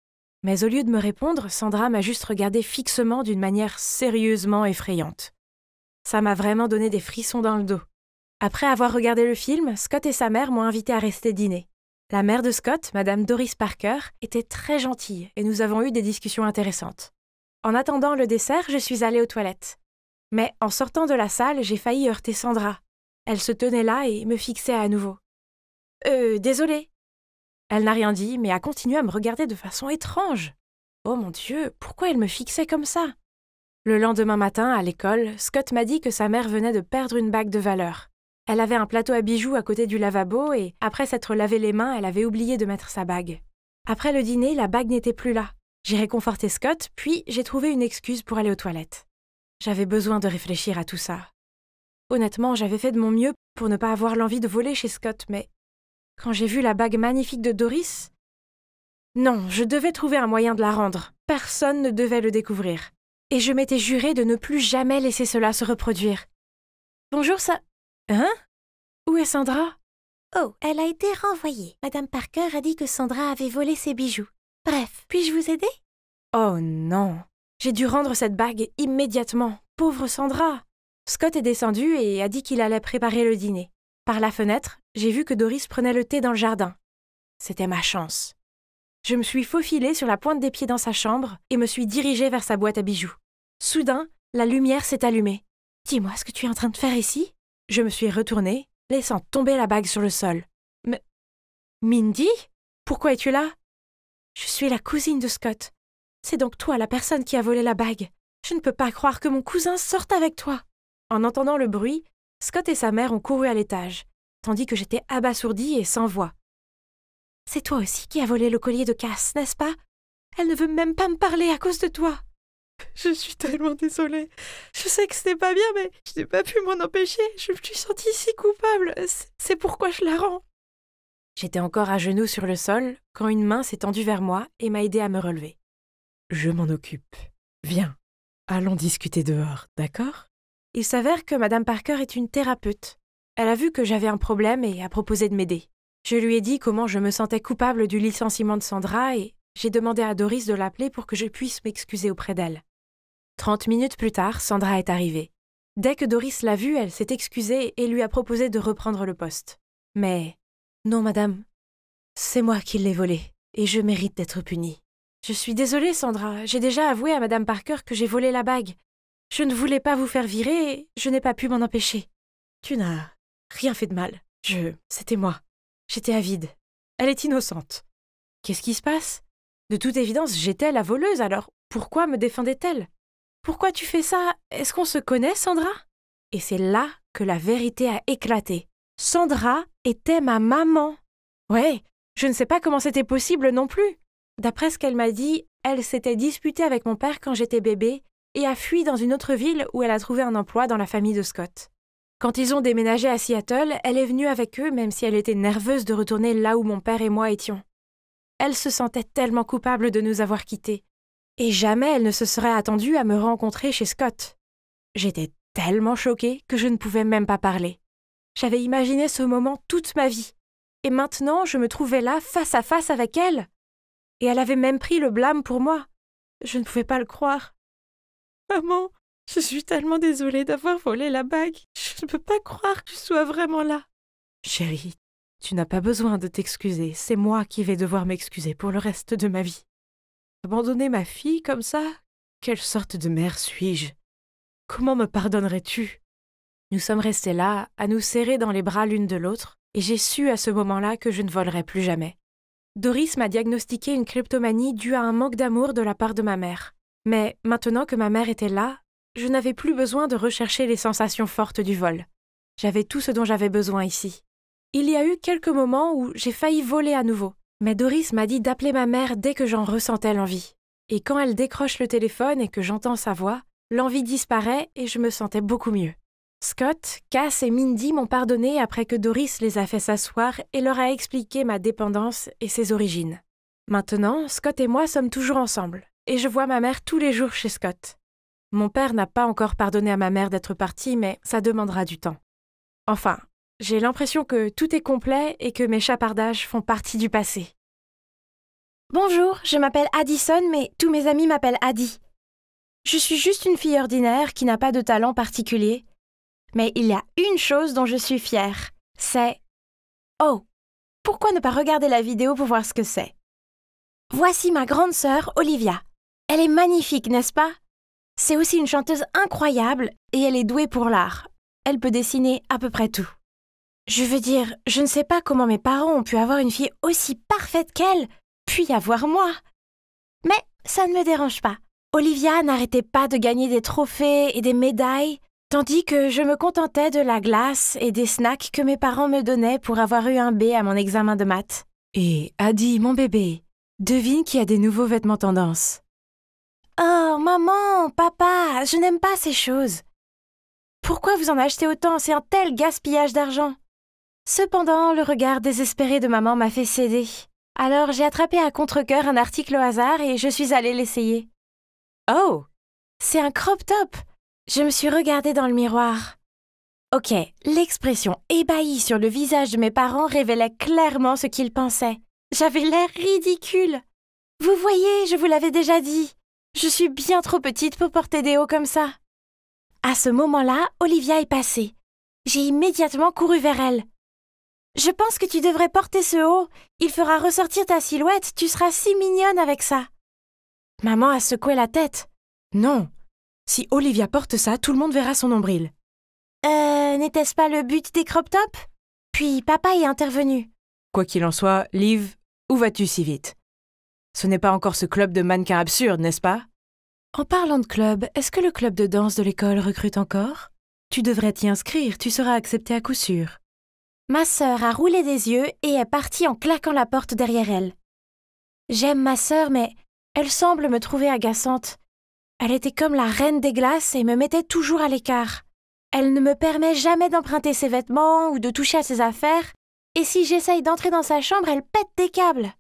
Mais au lieu de me répondre, Sandra m'a juste regardé fixement d'une manière sérieusement effrayante. Ça m'a vraiment donné des frissons dans le dos. Après avoir regardé le film, Scott et sa mère m'ont invité à rester dîner. La mère de Scott, Madame Doris Parker, était très gentille et nous avons eu des discussions intéressantes. En attendant le dessert, je suis allée aux toilettes. Mais en sortant de la salle, j'ai failli heurter Sandra. Elle se tenait là et me fixait à nouveau. Désolée. Elle n'a rien dit, mais a continué à me regarder de façon étrange. Oh mon Dieu, pourquoi elle me fixait comme ça ? Le lendemain matin, à l'école, Scott m'a dit que sa mère venait de perdre une bague de valeur. Elle avait un plateau à bijoux à côté du lavabo et, après s'être lavé les mains, elle avait oublié de mettre sa bague. Après le dîner, la bague n'était plus là. J'ai réconforté Scott, puis j'ai trouvé une excuse pour aller aux toilettes. J'avais besoin de réfléchir à tout ça. Honnêtement, j'avais fait de mon mieux pour ne pas avoir l'envie de voler chez Scott, mais quand j'ai vu la bague magnifique de Doris... Non, je devais trouver un moyen de la rendre. Personne ne devait le découvrir. Et je m'étais juré de ne plus jamais laisser cela se reproduire. Bonjour, ça... Hein? Où est Sandra? Oh, elle a été renvoyée. Madame Parker a dit que Sandra avait volé ses bijoux. Bref, puis-je vous aider? Oh non. J'ai dû rendre cette bague immédiatement. Pauvre Sandra. Scott est descendu et a dit qu'il allait préparer le dîner. Par la fenêtre, j'ai vu que Doris prenait le thé dans le jardin. C'était ma chance. Je me suis faufilée sur la pointe des pieds dans sa chambre et me suis dirigée vers sa boîte à bijoux. Soudain, la lumière s'est allumée. « Dis-moi ce que tu es en train de faire ici ?» Je me suis retournée, laissant tomber la bague sur le sol. « Mais... Mindy? Pourquoi es-tu là ?»« Je suis la cousine de Scott. C'est donc toi la personne qui a volé la bague. Je ne peux pas croire que mon cousin sorte avec toi. » En entendant le bruit, Scott et sa mère ont couru à l'étage, tandis que j'étais abasourdie et sans voix. « C'est toi aussi qui as volé le collier de Cass, n'est-ce pas? Elle ne veut même pas me parler à cause de toi. » Je suis tellement désolée. Je sais que ce n'est pas bien, mais je n'ai pas pu m'en empêcher. Je me suis sentie si coupable. C'est pourquoi je la rends. J'étais encore à genoux sur le sol quand une main s'est tendue vers moi et m'a aidée à me relever. Je m'en occupe. Viens, allons discuter dehors, d'accord? Il s'avère que Madame Parker est une thérapeute. Elle a vu que j'avais un problème et a proposé de m'aider. Je lui ai dit comment je me sentais coupable du licenciement de Sandra et j'ai demandé à Doris de l'appeler pour que je puisse m'excuser auprès d'elle. 30 minutes plus tard, Sandra est arrivée. Dès que Doris l'a vue, elle s'est excusée et lui a proposé de reprendre le poste. Mais non, madame, c'est moi qui l'ai volé et je mérite d'être punie. Je suis désolée, Sandra, j'ai déjà avoué à Madame Parker que j'ai volé la bague. Je ne voulais pas vous faire virer et je n'ai pas pu m'en empêcher. Tu n'as rien fait de mal. C'était moi. J'étais avide. Elle est innocente. Qu'est-ce qui se passe? De toute évidence, j'étais la voleuse, alors pourquoi me défendait-elle? Pourquoi tu fais ça? Est-ce qu'on se connaît, Sandra? Et c'est là que la vérité a éclaté. Sandra était ma maman. Ouais, je ne sais pas comment c'était possible non plus. D'après ce qu'elle m'a dit, elle s'était disputée avec mon père quand j'étais bébé et a fui dans une autre ville où elle a trouvé un emploi dans la famille de Scott. Quand ils ont déménagé à Seattle, elle est venue avec eux même si elle était nerveuse de retourner là où mon père et moi étions. Elle se sentait tellement coupable de nous avoir quittés. Et jamais elle ne se serait attendue à me rencontrer chez Scott. J'étais tellement choquée que je ne pouvais même pas parler. J'avais imaginé ce moment toute ma vie. Et maintenant, je me trouvais là, face à face avec elle. Et elle avait même pris le blâme pour moi. Je ne pouvais pas le croire. Maman, je suis tellement désolée d'avoir volé la bague. Je ne peux pas croire que tu sois vraiment là. Chérie, tu n'as pas besoin de t'excuser. C'est moi qui vais devoir m'excuser pour le reste de ma vie. Abandonner ma fille comme ça? Quelle sorte de mère suis-je? Comment me pardonnerais-tu? Nous sommes restés là, à nous serrer dans les bras l'une de l'autre, et j'ai su à ce moment-là que je ne volerai plus jamais. Doris m'a diagnostiqué une kleptomanie due à un manque d'amour de la part de ma mère. Mais maintenant que ma mère était là, je n'avais plus besoin de rechercher les sensations fortes du vol. J'avais tout ce dont j'avais besoin ici. Il y a eu quelques moments où j'ai failli voler à nouveau. Mais Doris m'a dit d'appeler ma mère dès que j'en ressentais l'envie. Et quand elle décroche le téléphone et que j'entends sa voix, l'envie disparaît et je me sentais beaucoup mieux. Scott, Cass et Mindy m'ont pardonné après que Doris les a fait s'asseoir et leur a expliqué ma dépendance et ses origines. Maintenant, Scott et moi sommes toujours ensemble, et je vois ma mère tous les jours chez Scott. Mon père n'a pas encore pardonné à ma mère d'être partie, mais ça demandera du temps. Enfin, j'ai l'impression que tout est complet et que mes chapardages font partie du passé. Bonjour, je m'appelle Addison, mais tous mes amis m'appellent Addie. Je suis juste une fille ordinaire qui n'a pas de talent particulier. Mais il y a une chose dont je suis fière, c'est... Oh, pourquoi ne pas regarder la vidéo pour voir ce que c'est? Voici ma grande sœur, Olivia. Elle est magnifique, n'est-ce pas? C'est aussi une chanteuse incroyable et elle est douée pour l'art. Elle peut dessiner à peu près tout. Je veux dire, je ne sais pas comment mes parents ont pu avoir une fille aussi parfaite qu'elle, puis avoir moi. Mais ça ne me dérange pas. Olivia n'arrêtait pas de gagner des trophées et des médailles, tandis que je me contentais de la glace et des snacks que mes parents me donnaient pour avoir eu un B à mon examen de maths. Et Addie, mon bébé, Devine qui a des nouveaux vêtements tendance. Oh, maman, papa, je n'aime pas ces choses. Pourquoi vous en achetez autant? C'est un tel gaspillage d'argent. Cependant, le regard désespéré de maman m'a fait céder. Alors j'ai attrapé à contre-cœur un article au hasard et je suis allée l'essayer. Oh, c'est un crop top. Je me suis regardée dans le miroir. Ok, l'expression ébahie sur le visage de mes parents révélait clairement ce qu'ils pensaient. J'avais l'air ridicule. Vous voyez, je vous l'avais déjà dit. Je suis bien trop petite pour porter des hauts comme ça. À ce moment-là, Olivia est passée. J'ai immédiatement couru vers elle. Je pense que tu devrais porter ce haut. Il fera ressortir ta silhouette. Tu seras si mignonne avec ça. Maman a secoué la tête. Non. Si Olivia porte ça, tout le monde verra son nombril. N'était-ce pas le but des crop tops? Puis papa est intervenu. Quoi qu'il en soit, Liv, où vas-tu si vite? Ce n'est pas encore ce club de mannequins absurdes, n'est-ce pas? En parlant de club, est-ce que le club de danse de l'école recrute encore? Tu devrais t'y inscrire, tu seras acceptée à coup sûr. Ma sœur a roulé des yeux et est partie en claquant la porte derrière elle. J'aime ma sœur, mais elle semble me trouver agaçante. Elle était comme la reine des glaces et me mettait toujours à l'écart. Elle ne me permet jamais d'emprunter ses vêtements ou de toucher à ses affaires, et si j'essaye d'entrer dans sa chambre, elle pète des câbles.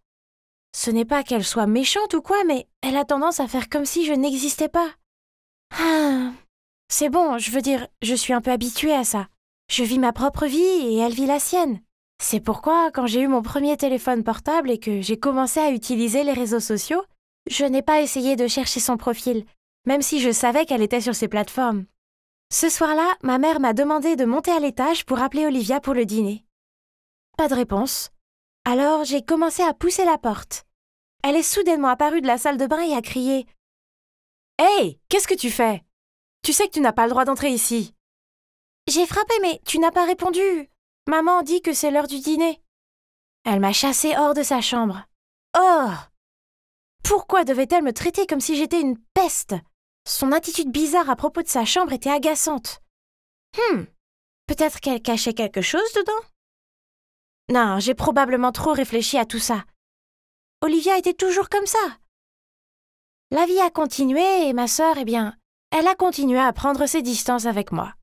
Ce n'est pas qu'elle soit méchante ou quoi, mais elle a tendance à faire comme si je n'existais pas. Ah, c'est bon, je veux dire, je suis un peu habituée à ça. Je vis ma propre vie et elle vit la sienne. C'est pourquoi, quand j'ai eu mon premier téléphone portable et que j'ai commencé à utiliser les réseaux sociaux, je n'ai pas essayé de chercher son profil, même si je savais qu'elle était sur ces plateformes. Ce soir-là, ma mère m'a demandé de monter à l'étage pour appeler Olivia pour le dîner. Pas de réponse. Alors j'ai commencé à pousser la porte. Elle est soudainement apparue de la salle de bain et a crié « Hey, qu'est-ce que tu fais? Tu sais que tu n'as pas le droit d'entrer ici. » J'ai frappé, mais tu n'as pas répondu. Maman dit que c'est l'heure du dîner. Elle m'a chassée hors de sa chambre. Oh! Pourquoi devait-elle me traiter comme si j'étais une peste? Son attitude bizarre à propos de sa chambre était agaçante. Peut-être qu'elle cachait quelque chose dedans? Non, j'ai probablement trop réfléchi à tout ça. Olivia était toujours comme ça. La vie a continué et ma sœur, elle a continué à prendre ses distances avec moi.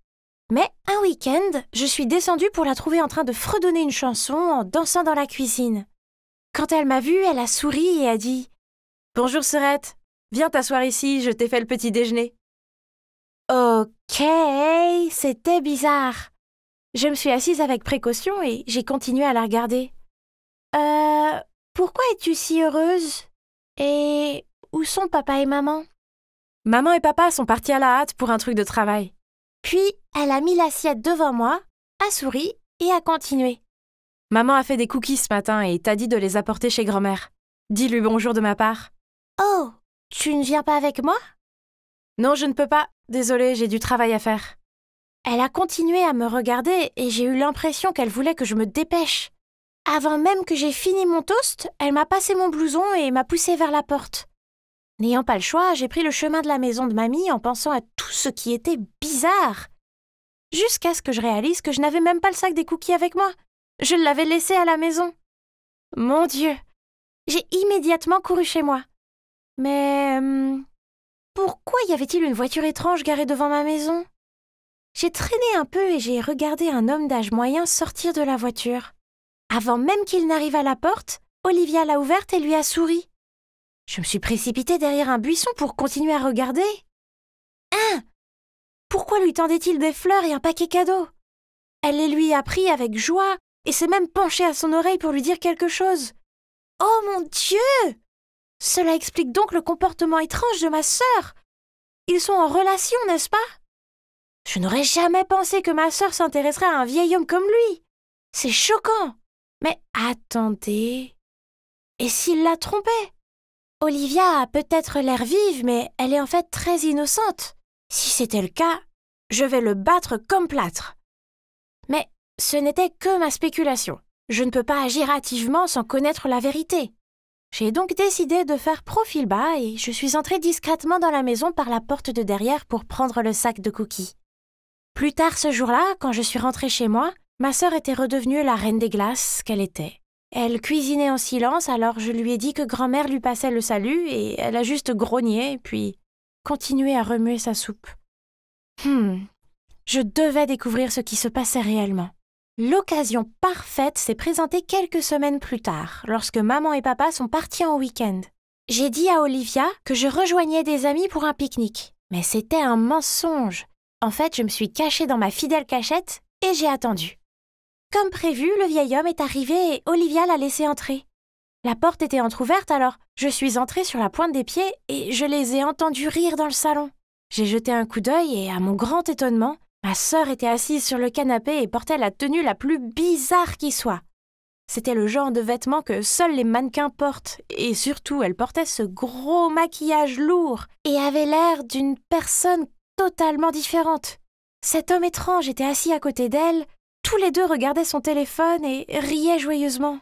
Mais un week-end, je suis descendue pour la trouver en train de fredonner une chanson en dansant dans la cuisine. Quand elle m'a vue, elle a souri et a dit « Bonjour sœurette, viens t'asseoir ici, je t'ai fait le petit déjeuner. » Ok, c'était bizarre. Je me suis assise avec précaution et j'ai continué à la regarder. Pourquoi es-tu si heureuse? Et où sont papa et maman? Maman et papa sont partis à la hâte pour un truc de travail. Puis, elle a mis l'assiette devant moi, a souri et a continué. Maman a fait des cookies ce matin et t'a dit de les apporter chez grand-mère. Dis-lui bonjour de ma part. Oh, tu ne viens pas avec moi? Non, je ne peux pas. Désolée, j'ai du travail à faire. Elle a continué à me regarder et j'ai eu l'impression qu'elle voulait que je me dépêche. Avant même que j'ai fini mon toast, elle m'a passé mon blouson et m'a poussée vers la porte. N'ayant pas le choix, j'ai pris le chemin de la maison de mamie en pensant à tout ce qui était bizarre. Jusqu'à ce que je réalise que je n'avais même pas le sac des cookies avec moi. Je l'avais laissé à la maison. Mon Dieu! J'ai immédiatement couru chez moi. Mais pourquoi y avait-il une voiture étrange garée devant ma maison? J'ai traîné un peu et j'ai regardé un homme d'âge moyen sortir de la voiture. Avant même qu'il n'arrive à la porte, Olivia l'a ouverte et lui a souri. Je me suis précipitée derrière un buisson pour continuer à regarder. Pourquoi lui tendait-il des fleurs et un paquet cadeau? Elle les lui a pris avec joie et s'est même penchée à son oreille pour lui dire quelque chose. Oh mon Dieu! Cela explique donc le comportement étrange de ma sœur. Ils sont en relation, n'est-ce pas? Je n'aurais jamais pensé que ma sœur s'intéresserait à un vieil homme comme lui. C'est choquant. Mais attendez. Et s'il la trompait? Olivia a peut-être l'air vive, mais elle est en fait très innocente. Si c'était le cas, je vais le battre comme plâtre. Mais ce n'était que ma spéculation. Je ne peux pas agir hâtivement sans connaître la vérité. J'ai donc décidé de faire profil bas et je suis entrée discrètement dans la maison par la porte de derrière pour prendre le sac de cookies. Plus tard ce jour-là, quand je suis rentrée chez moi, ma sœur était redevenue la reine des glaces qu'elle était. Elle cuisinait en silence, alors je lui ai dit que grand-mère lui passait le salut et elle a juste grogné, puis continué à remuer sa soupe. Je devais découvrir ce qui se passait réellement. L'occasion parfaite s'est présentée quelques semaines plus tard, lorsque maman et papa sont partis en week-end. J'ai dit à Olivia que je rejoignais des amis pour un pique-nique, mais c'était un mensonge. En fait, je me suis cachée dans ma fidèle cachette et j'ai attendu. Comme prévu, le vieil homme est arrivé et Olivia l'a laissé entrer. La porte était entr'ouverte, alors je suis entrée sur la pointe des pieds et je les ai entendus rire dans le salon. J'ai jeté un coup d'œil et, à mon grand étonnement, ma sœur était assise sur le canapé et portait la tenue la plus bizarre qui soit. C'était le genre de vêtements que seuls les mannequins portent, et surtout, elle portait ce gros maquillage lourd et avait l'air d'une personne totalement différente. Cet homme étrange était assis à côté d'elle. Tous les deux regardaient son téléphone et riaient joyeusement.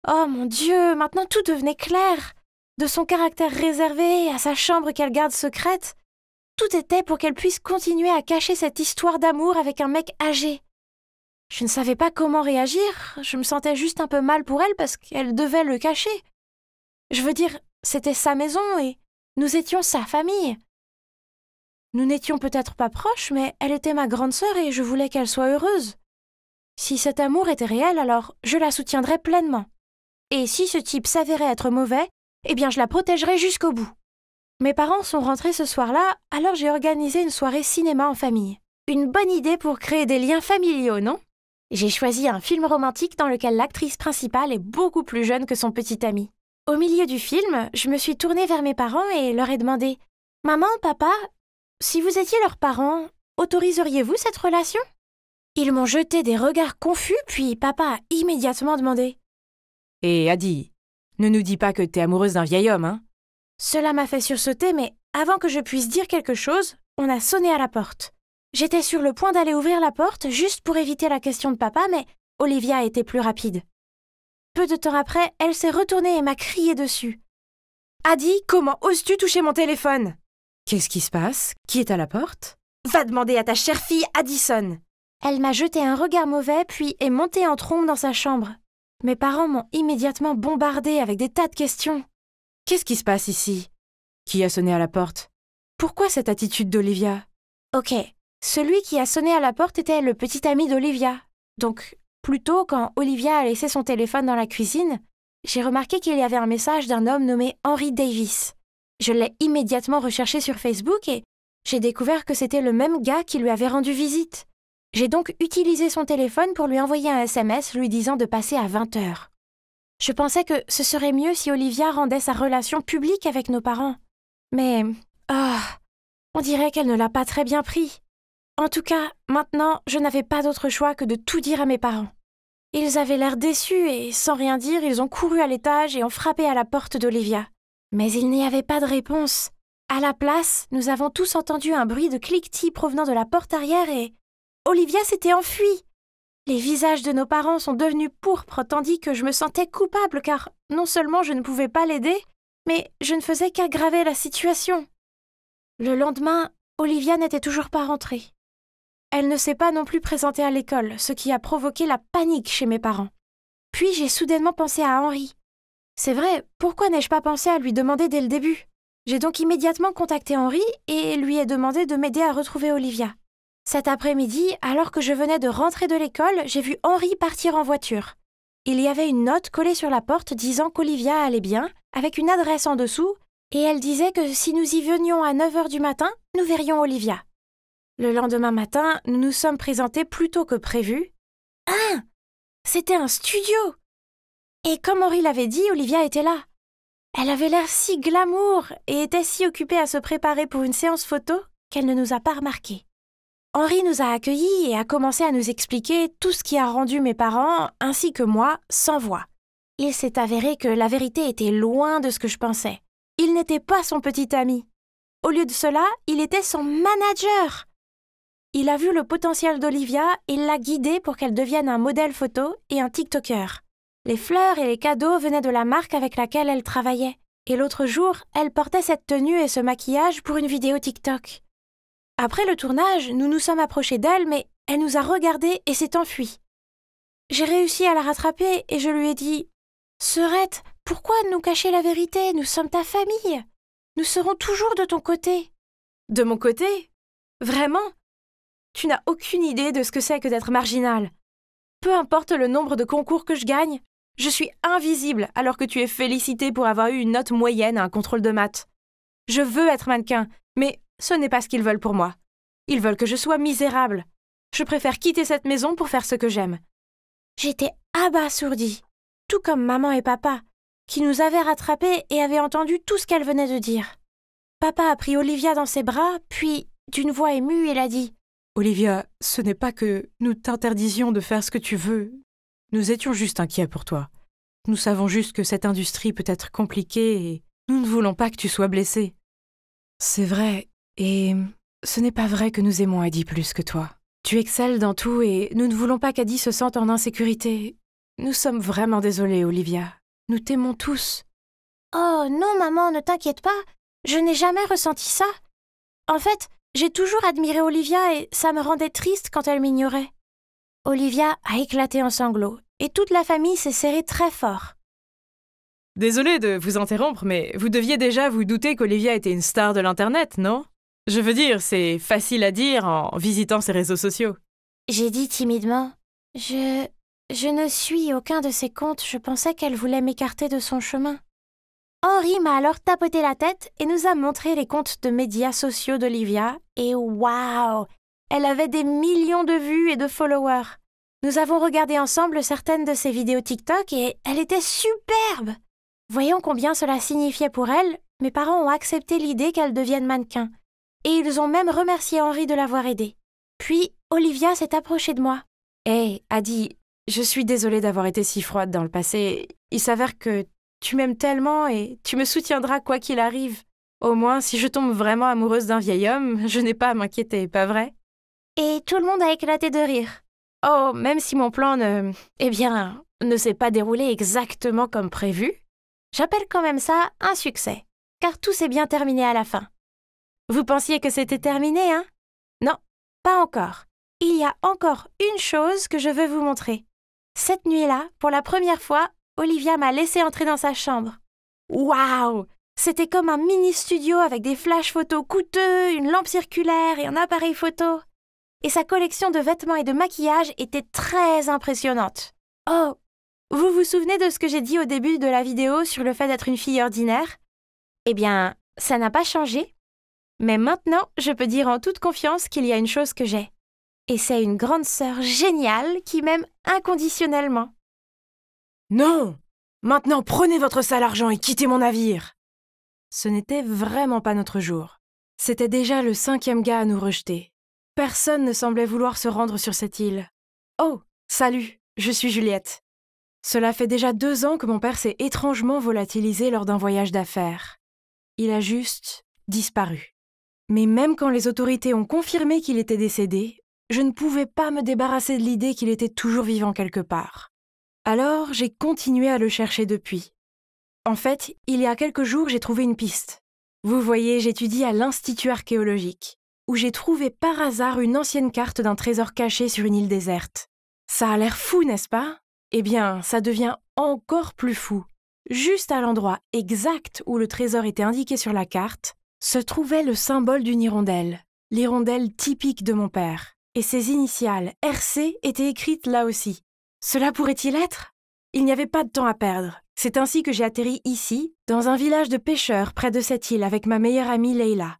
Oh mon Dieu, maintenant tout devenait clair. De son caractère réservé à sa chambre qu'elle garde secrète, tout était pour qu'elle puisse continuer à cacher cette histoire d'amour avec un mec âgé. Je ne savais pas comment réagir, je me sentais juste un peu mal pour elle parce qu'elle devait le cacher. Je veux dire, c'était sa maison et nous étions sa famille. Nous n'étions peut-être pas proches, mais elle était ma grande sœur et je voulais qu'elle soit heureuse. Si cet amour était réel, alors je la soutiendrais pleinement. Et si ce type s'avérait être mauvais, eh bien je la protégerais jusqu'au bout. Mes parents sont rentrés ce soir-là, alors j'ai organisé une soirée cinéma en famille. Une bonne idée pour créer des liens familiaux, non? J'ai choisi un film romantique dans lequel l'actrice principale est beaucoup plus jeune que son petit ami. Au milieu du film, je me suis tournée vers mes parents et leur ai demandé « Maman, papa, si vous étiez leurs parents, autoriseriez-vous cette relation ?» Ils m'ont jeté des regards confus, puis papa a immédiatement demandé « Hé, Adi, ne nous dis pas que t'es amoureuse d'un vieil homme, hein ?» Cela m'a fait sursauter, mais avant que je puisse dire quelque chose, on a sonné à la porte. J'étais sur le point d'aller ouvrir la porte juste pour éviter la question de papa, mais Olivia a été plus rapide. Peu de temps après, elle s'est retournée et m'a crié dessus. « Adi, comment oses-tu toucher mon téléphone ?»« Qu'est-ce qui se passe? Qui est à la porte ?»« Va demander à ta chère fille Addison !» Elle m'a jeté un regard mauvais, puis est montée en trombe dans sa chambre. Mes parents m'ont immédiatement bombardée avec des tas de questions. « Qu'est-ce qui se passe ici? Qui a sonné à la porte? Pourquoi cette attitude d'Olivia ?» Ok, celui qui a sonné à la porte était le petit ami d'Olivia. Donc, plus tôt, quand Olivia a laissé son téléphone dans la cuisine, j'ai remarqué qu'il y avait un message d'un homme nommé Henry Davis. Je l'ai immédiatement recherché sur Facebook et j'ai découvert que c'était le même gars qui lui avait rendu visite. J'ai donc utilisé son téléphone pour lui envoyer un SMS lui disant de passer à 20h. Je pensais que ce serait mieux si Olivia rendait sa relation publique avec nos parents. Mais, on dirait qu'elle ne l'a pas très bien pris. En tout cas, maintenant, je n'avais pas d'autre choix que de tout dire à mes parents. Ils avaient l'air déçus et, sans rien dire, ils ont couru à l'étage et ont frappé à la porte d'Olivia. Mais il n'y avait pas de réponse. À la place, nous avons tous entendu un bruit de cliquetis provenant de la porte arrière et Olivia s'était enfuie. Les visages de nos parents sont devenus pourpres tandis que je me sentais coupable car non seulement je ne pouvais pas l'aider, mais je ne faisais qu'aggraver la situation. Le lendemain, Olivia n'était toujours pas rentrée. Elle ne s'est pas non plus présentée à l'école, ce qui a provoqué la panique chez mes parents. Puis j'ai soudainement pensé à Henry. C'est vrai, pourquoi n'ai-je pas pensé à lui demander dès le début? J'ai donc immédiatement contacté Henry et lui ai demandé de m'aider à retrouver Olivia. Cet après-midi, alors que je venais de rentrer de l'école, j'ai vu Henry partir en voiture. Il y avait une note collée sur la porte disant qu'Olivia allait bien, avec une adresse en dessous, et elle disait que si nous y venions à 9h du matin, nous verrions Olivia. Le lendemain matin, nous nous sommes présentés plus tôt que prévu. Ah! C'était un studio! Et comme Henry l'avait dit, Olivia était là. Elle avait l'air si glamour et était si occupée à se préparer pour une séance photo qu'elle ne nous a pas remarqués. Henry nous a accueillis et a commencé à nous expliquer tout ce qui a rendu mes parents, ainsi que moi, sans voix. Il s'est avéré que la vérité était loin de ce que je pensais. Il n'était pas son petit ami. Au lieu de cela, il était son manager. Il a vu le potentiel d'Olivia et l'a guidée pour qu'elle devienne un modèle photo et un TikToker. Les fleurs et les cadeaux venaient de la marque avec laquelle elle travaillait. Et l'autre jour, elle portait cette tenue et ce maquillage pour une vidéo TikTok. Après le tournage, nous nous sommes approchés d'elle, mais elle nous a regardés et s'est enfuie. J'ai réussi à la rattraper et je lui ai dit Sœurette, pourquoi nous cacher la vérité? Nous sommes ta famille. Nous serons toujours de ton côté. De mon côté? Vraiment? Tu n'as aucune idée de ce que c'est que d'être marginal. Peu importe le nombre de concours que je gagne, je suis invisible alors que tu es félicité pour avoir eu une note moyenne à un contrôle de maths. Je veux être mannequin, mais ce n'est pas ce qu'ils veulent pour moi. Ils veulent que je sois misérable. Je préfère quitter cette maison pour faire ce que j'aime. J'étais abasourdie, tout comme maman et papa, qui nous avaient rattrapés et avaient entendu tout ce qu'elle venait de dire. Papa a pris Olivia dans ses bras, puis, d'une voix émue, il a dit « Olivia, ce n'est pas que nous t'interdisions de faire ce que tu veux. Nous étions juste inquiets pour toi. Nous savons juste que cette industrie peut être compliquée et nous ne voulons pas que tu sois blessée. » C'est vrai, et ce n'est pas vrai que nous aimons Adi plus que toi. Tu excelles dans tout et nous ne voulons pas qu'Adi se sente en insécurité. Nous sommes vraiment désolés, Olivia. Nous t'aimons tous. Oh non, maman, ne t'inquiète pas. Je n'ai jamais ressenti ça. En fait, j'ai toujours admiré Olivia et ça me rendait triste quand elle m'ignorait. Olivia a éclaté en sanglots et toute la famille s'est serrée très fort. Désolé de vous interrompre, mais vous deviez déjà vous douter qu'Olivia était une star de l'Internet, non? Je veux dire, c'est facile à dire en visitant ses réseaux sociaux. J'ai dit timidement « Je ne suis aucun de ses comptes, je pensais qu'elle voulait m'écarter de son chemin. » Henri m'a alors tapoté la tête et nous a montré les comptes de médias sociaux d'Olivia et waouh! Elle avait des millions de vues et de followers. Nous avons regardé ensemble certaines de ses vidéos TikTok et elle était superbe! Voyant combien cela signifiait pour elle, mes parents ont accepté l'idée qu'elle devienne mannequin. Et ils ont même remercié Henri de l'avoir aidée. Puis, Olivia s'est approchée de moi. « Hey, Adi, je suis désolée d'avoir été si froide dans le passé. Il s'avère que tu m'aimes tellement et tu me soutiendras quoi qu'il arrive. Au moins, si je tombe vraiment amoureuse d'un vieil homme, je n'ai pas à m'inquiéter, pas vrai? » Et tout le monde a éclaté de rire. Oh, même si mon plan ne s'est pas déroulé exactement comme prévu, j'appelle quand même ça un succès, car tout s'est bien terminé à la fin. Vous pensiez que c'était terminé, hein? Non, pas encore. Il y a encore une chose que je veux vous montrer. Cette nuit-là, pour la première fois, Olivia m'a laissé entrer dans sa chambre. Waouh! C'était comme un mini-studio avec des flash photos coûteux, une lampe circulaire et un appareil photo. Et sa collection de vêtements et de maquillage était très impressionnante. Oh! Vous vous souvenez de ce que j'ai dit au début de la vidéo sur le fait d'être une fille ordinaire? Eh bien, ça n'a pas changé. Mais maintenant, je peux dire en toute confiance qu'il y a une chose que j'ai. Et c'est une grande sœur géniale qui m'aime inconditionnellement. Non! Maintenant, prenez votre sale argent et quittez mon navire! Ce n'était vraiment pas notre jour. C'était déjà le 5e gars à nous rejeter. Personne ne semblait vouloir se rendre sur cette île. Oh, salut, je suis Juliette. Cela fait déjà 2 ans que mon père s'est étrangement volatilisé lors d'un voyage d'affaires. Il a juste disparu. Mais même quand les autorités ont confirmé qu'il était décédé, je ne pouvais pas me débarrasser de l'idée qu'il était toujours vivant quelque part. Alors, j'ai continué à le chercher depuis. En fait, il y a quelques jours, j'ai trouvé une piste. Vous voyez, j'étudie à l'Institut archéologique, où j'ai trouvé par hasard une ancienne carte d'un trésor caché sur une île déserte. Ça a l'air fou, n'est-ce pas? Eh bien, ça devient encore plus fou. Juste à l'endroit exact où le trésor était indiqué sur la carte, se trouvait le symbole d'une hirondelle, l'hirondelle typique de mon père. Et ses initiales, RC, étaient écrites là aussi. Cela pourrait-il être? Il n'y avait pas de temps à perdre. C'est ainsi que j'ai atterri ici, dans un village de pêcheurs près de cette île avec ma meilleure amie Leila.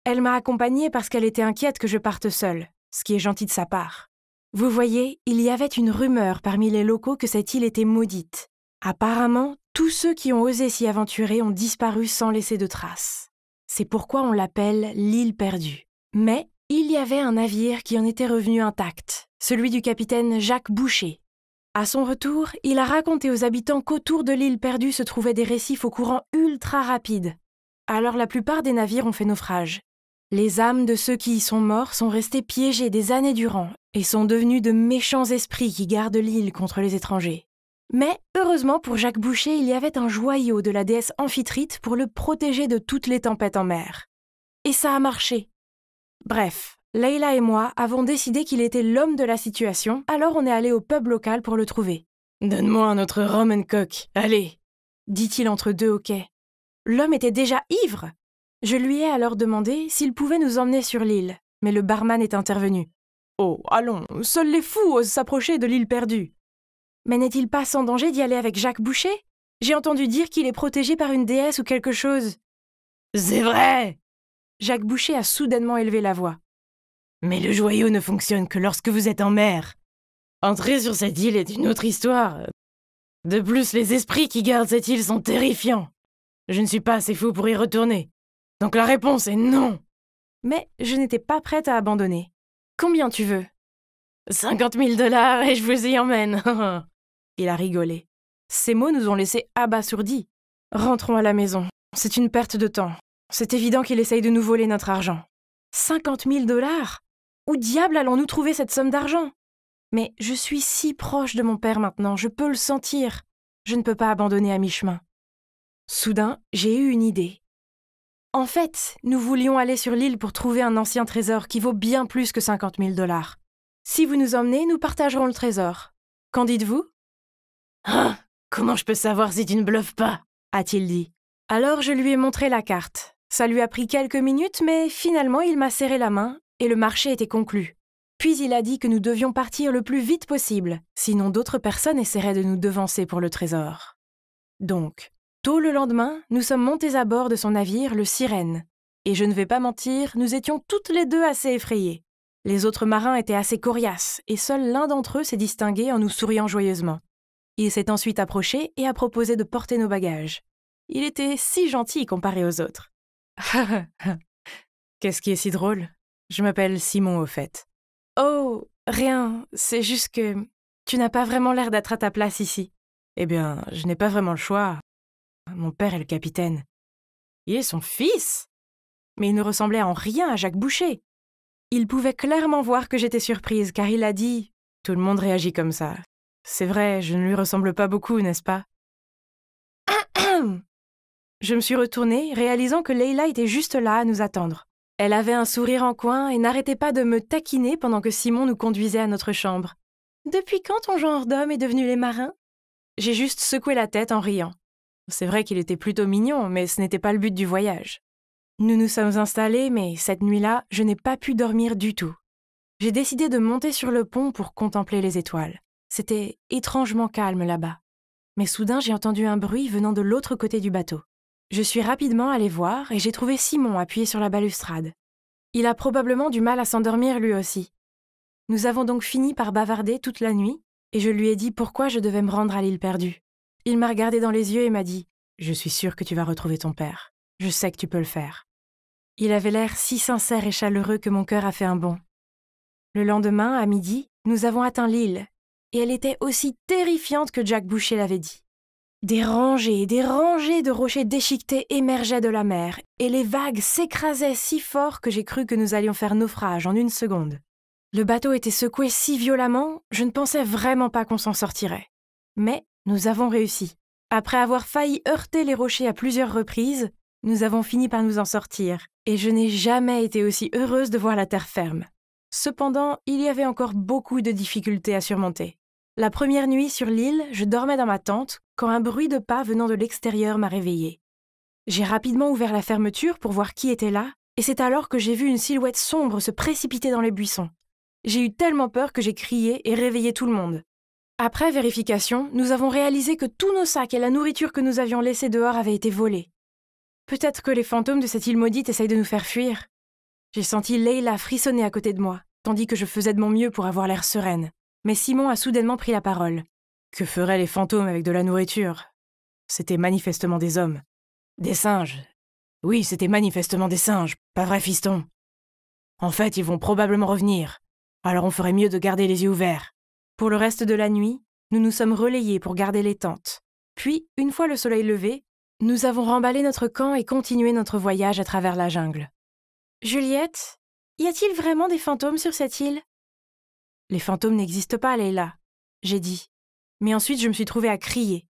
Elle m'a accompagnée parce qu'elle était inquiète que je parte seule, ce qui est gentil de sa part. Vous voyez, il y avait une rumeur parmi les locaux que cette île était maudite. Apparemment, tous ceux qui ont osé s'y aventurer ont disparu sans laisser de traces. C'est pourquoi on l'appelle l'île perdue. Mais il y avait un navire qui en était revenu intact, celui du capitaine Jacques Boucher. À son retour, il a raconté aux habitants qu'autour de l'île perdue se trouvaient des récifs au courant ultra rapide. Alors la plupart des navires ont fait naufrage. Les âmes de ceux qui y sont morts sont restées piégées des années durant et sont devenues de méchants esprits qui gardent l'île contre les étrangers. Mais, heureusement pour Jacques Boucher, il y avait un joyau de la déesse Amphitrite pour le protéger de toutes les tempêtes en mer. Et ça a marché. Bref, Leila et moi avons décidé qu'il était l'homme de la situation, alors on est allé au pub local pour le trouver. Donne-moi un autre rum and coke, allez, dit-il entre deux hoquets. L'homme était déjà ivre. Je lui ai alors demandé s'il pouvait nous emmener sur l'île, mais le barman est intervenu. Oh, allons, seuls les fous osent s'approcher de l'île perdue. Mais n'est-il pas sans danger d'y aller avec Jacques Boucher? J'ai entendu dire qu'il est protégé par une déesse ou quelque chose. C'est vrai! Jacques Boucher a soudainement élevé la voix. Mais le joyau ne fonctionne que lorsque vous êtes en mer. Entrer sur cette île est une autre histoire. De plus, les esprits qui gardent cette île sont terrifiants. Je ne suis pas assez fou pour y retourner. Donc la réponse est non. Mais je n'étais pas prête à abandonner. Combien tu veux? 50 000 $ et je vous y emmène. Il a rigolé. Ces mots nous ont laissés abasourdis. Rentrons à la maison. C'est une perte de temps. C'est évident qu'il essaye de nous voler notre argent. 50 000 $? Où diable allons-nous trouver cette somme d'argent? Mais je suis si proche de mon père maintenant, je peux le sentir. Je ne peux pas abandonner à mi-chemin. Soudain, j'ai eu une idée. En fait, nous voulions aller sur l'île pour trouver un ancien trésor qui vaut bien plus que 50 000 $. Si vous nous emmenez, nous partagerons le trésor. Qu'en dites-vous? Ah, comment je peux savoir si tu ne bluffes pas? A-t-il dit. Alors je lui ai montré la carte. Ça lui a pris quelques minutes, mais finalement il m'a serré la main et le marché était conclu. Puis il a dit que nous devions partir le plus vite possible, sinon d'autres personnes essaieraient de nous devancer pour le trésor. Donc, tôt le lendemain, nous sommes montés à bord de son navire, le Sirène. Et je ne vais pas mentir, nous étions toutes les deux assez effrayées. Les autres marins étaient assez coriaces, et seul l'un d'entre eux s'est distingué en nous souriant joyeusement. Il s'est ensuite approché et a proposé de porter nos bagages. Il était si gentil comparé aux autres. Qu'est-ce qui est si drôle? Je m'appelle Simon, au fait. Oh, rien, c'est juste que tu n'as pas vraiment l'air d'être à ta place ici. Eh bien, je n'ai pas vraiment le choix. Mon père est le capitaine. Il est son fils? Mais il ne ressemblait en rien à Jacques Boucher. Il pouvait clairement voir que j'étais surprise, car il a dit « Tout le monde réagit comme ça. C'est vrai, je ne lui ressemble pas beaucoup, n'est-ce pas ?» Je me suis retournée, réalisant que Leila était juste là à nous attendre. Elle avait un sourire en coin et n'arrêtait pas de me taquiner pendant que Simon nous conduisait à notre chambre. « Depuis quand ton genre d'homme est devenu les marins ?» J'ai juste secoué la tête en riant. C'est vrai qu'il était plutôt mignon, mais ce n'était pas le but du voyage. Nous nous sommes installés, mais cette nuit-là, je n'ai pas pu dormir du tout. J'ai décidé de monter sur le pont pour contempler les étoiles. C'était étrangement calme là-bas. Mais soudain, j'ai entendu un bruit venant de l'autre côté du bateau. Je suis rapidement allée voir et j'ai trouvé Simon appuyé sur la balustrade. Il a probablement du mal à s'endormir lui aussi. Nous avons donc fini par bavarder toute la nuit et je lui ai dit pourquoi je devais me rendre à l'île perdue. Il m'a regardé dans les yeux et m'a dit « Je suis sûre que tu vas retrouver ton père. Je sais que tu peux le faire. » Il avait l'air si sincère et chaleureux que mon cœur a fait un bond. Le lendemain, à midi, nous avons atteint l'île et elle était aussi terrifiante que Jacques Boucher l'avait dit. Des rangées de rochers déchiquetés émergeaient de la mer, et les vagues s'écrasaient si fort que j'ai cru que nous allions faire naufrage en une seconde. Le bateau était secoué si violemment, je ne pensais vraiment pas qu'on s'en sortirait. Mais nous avons réussi. Après avoir failli heurter les rochers à plusieurs reprises, nous avons fini par nous en sortir, et je n'ai jamais été aussi heureuse de voir la terre ferme. Cependant, il y avait encore beaucoup de difficultés à surmonter. La première nuit sur l'île, je dormais dans ma tente quand un bruit de pas venant de l'extérieur m'a réveillée. J'ai rapidement ouvert la fermeture pour voir qui était là, et c'est alors que j'ai vu une silhouette sombre se précipiter dans les buissons. J'ai eu tellement peur que j'ai crié et réveillé tout le monde. Après vérification, nous avons réalisé que tous nos sacs et la nourriture que nous avions laissés dehors avaient été volés. Peut-être que les fantômes de cette île maudite essayent de nous faire fuir. J'ai senti Leila frissonner à côté de moi, tandis que je faisais de mon mieux pour avoir l'air sereine. Mais Simon a soudainement pris la parole. Que feraient les fantômes avec de la nourriture? C'était manifestement des hommes. Des singes. Oui, c'était manifestement des singes, pas vrai, fiston? En fait, ils vont probablement revenir. Alors on ferait mieux de garder les yeux ouverts. Pour le reste de la nuit, nous nous sommes relayés pour garder les tentes. Puis, une fois le soleil levé, nous avons remballé notre camp et continué notre voyage à travers la jungle. Juliette, y a-t-il vraiment des fantômes sur cette île? Les fantômes n'existent pas, Leila, j'ai dit. Mais ensuite, je me suis trouvée à crier.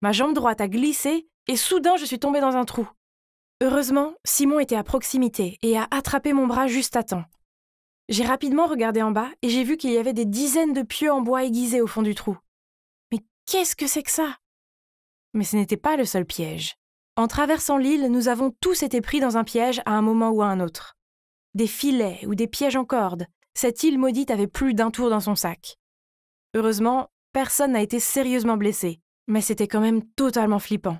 Ma jambe droite a glissé et soudain, je suis tombée dans un trou. Heureusement, Simon était à proximité et a attrapé mon bras juste à temps. J'ai rapidement regardé en bas et j'ai vu qu'il y avait des dizaines de pieux en bois aiguisés au fond du trou. Mais qu'est-ce que c'est que ça? Mais ce n'était pas le seul piège. En traversant l'île, nous avons tous été pris dans un piège à un moment ou à un autre. Des filets ou des pièges en corde, cette île maudite avait plus d'un tour dans son sac. Heureusement, personne n'a été sérieusement blessé, mais c'était quand même totalement flippant.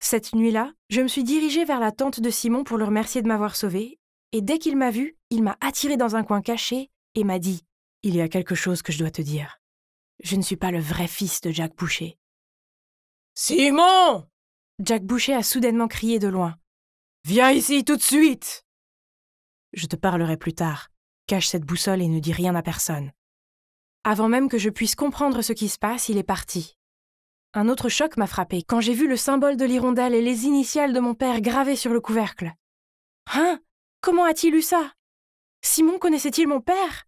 Cette nuit-là, je me suis dirigée vers la tente de Simon pour le remercier de m'avoir sauvée, et dès qu'il m'a vue, il m'a attirée dans un coin caché et m'a dit « Il y a quelque chose que je dois te dire. Je ne suis pas le vrai fils de Jack Boucher. » « Simon !» Jack Boucher a soudainement crié de loin. « Viens ici tout de suite !»« Je te parlerai plus tard. Cache cette boussole et ne dis rien à personne. » Avant même que je puisse comprendre ce qui se passe, il est parti. Un autre choc m'a frappé quand j'ai vu le symbole de l'hirondelle et les initiales de mon père gravées sur le couvercle. Hein? Comment a-t-il eu ça? Simon connaissait-il mon père?